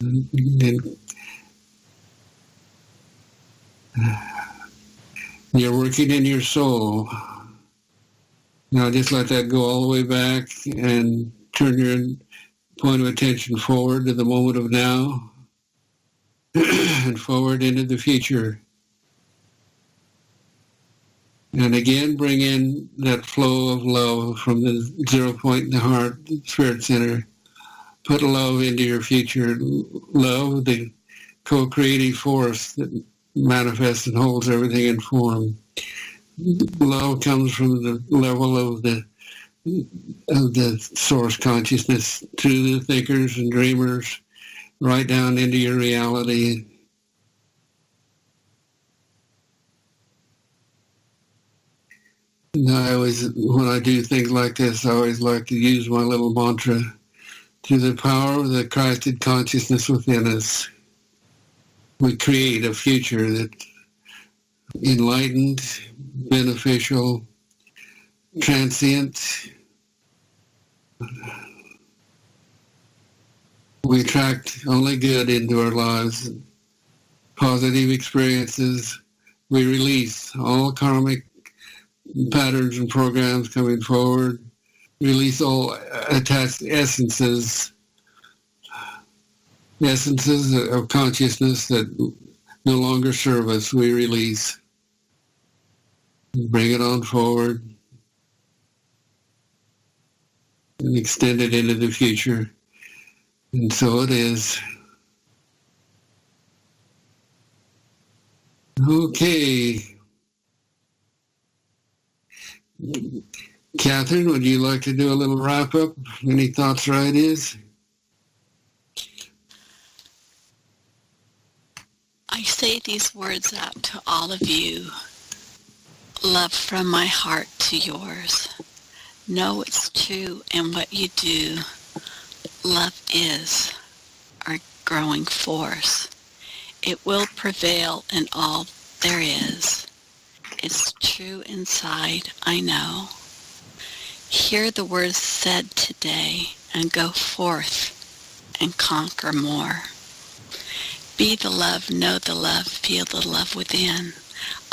And you're working in your soul. Now just let that go all the way back and turn your point of attention forward to the moment of now and forward into the future. And again, bring in that flow of love from the 0 point in the heart, spirit center. Put love into your future. Love, the co-creative force that manifests and holds everything in form. Love comes from the level of the source consciousness through the thinkers and dreamers, right down into your reality. And when I do things like this, I always like to use my little mantra, through the power of the Christed consciousness within us, we create a future that's enlightened, beneficial, transient. We attract only good into our lives, positive experiences. We release all karmic patterns and programs coming forward. Release all attached essences of consciousness that no longer serve us. We release. Bring it on forward and extend it into the future. And so it is. Okay. Catherine, would you like to do a little wrap-up? Any thoughts or ideas? I say these words out to all of you. Love from my heart to yours. Know it's true in what you do. Love is our growing force. It will prevail in all there is. It's true inside, I know. Hear the words said today and go forth and conquer more. Be the love, know the love, feel the love within.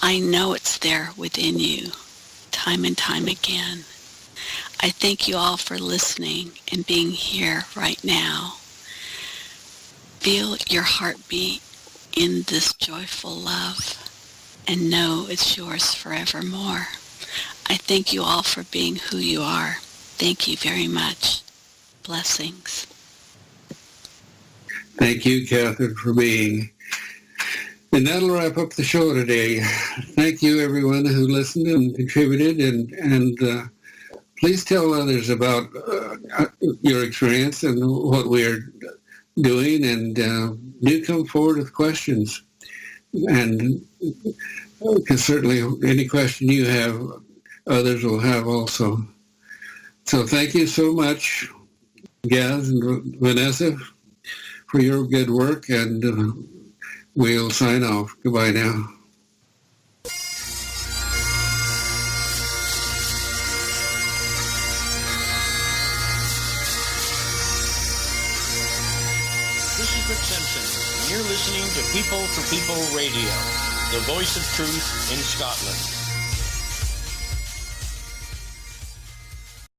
I know it's there within you, time and time again. I thank you all for listening and being here right now. Feel your heartbeat in this joyful love and know it's yours forevermore. I thank you all for being who you are. Thank you very much. Blessings. Thank you, Catherine, for being. And that'll wrap up the show today. Thank you, everyone who listened and contributed, and please tell others about your experience and what we're doing, and do come forward with questions. And because certainly any question you have, others will have also. So thank you so much, Gaz and Vanessa, for your good work, and we'll sign off. Goodbye now. This is Rick Simpson, and you're listening to People for People Radio, the voice of truth in Scotland.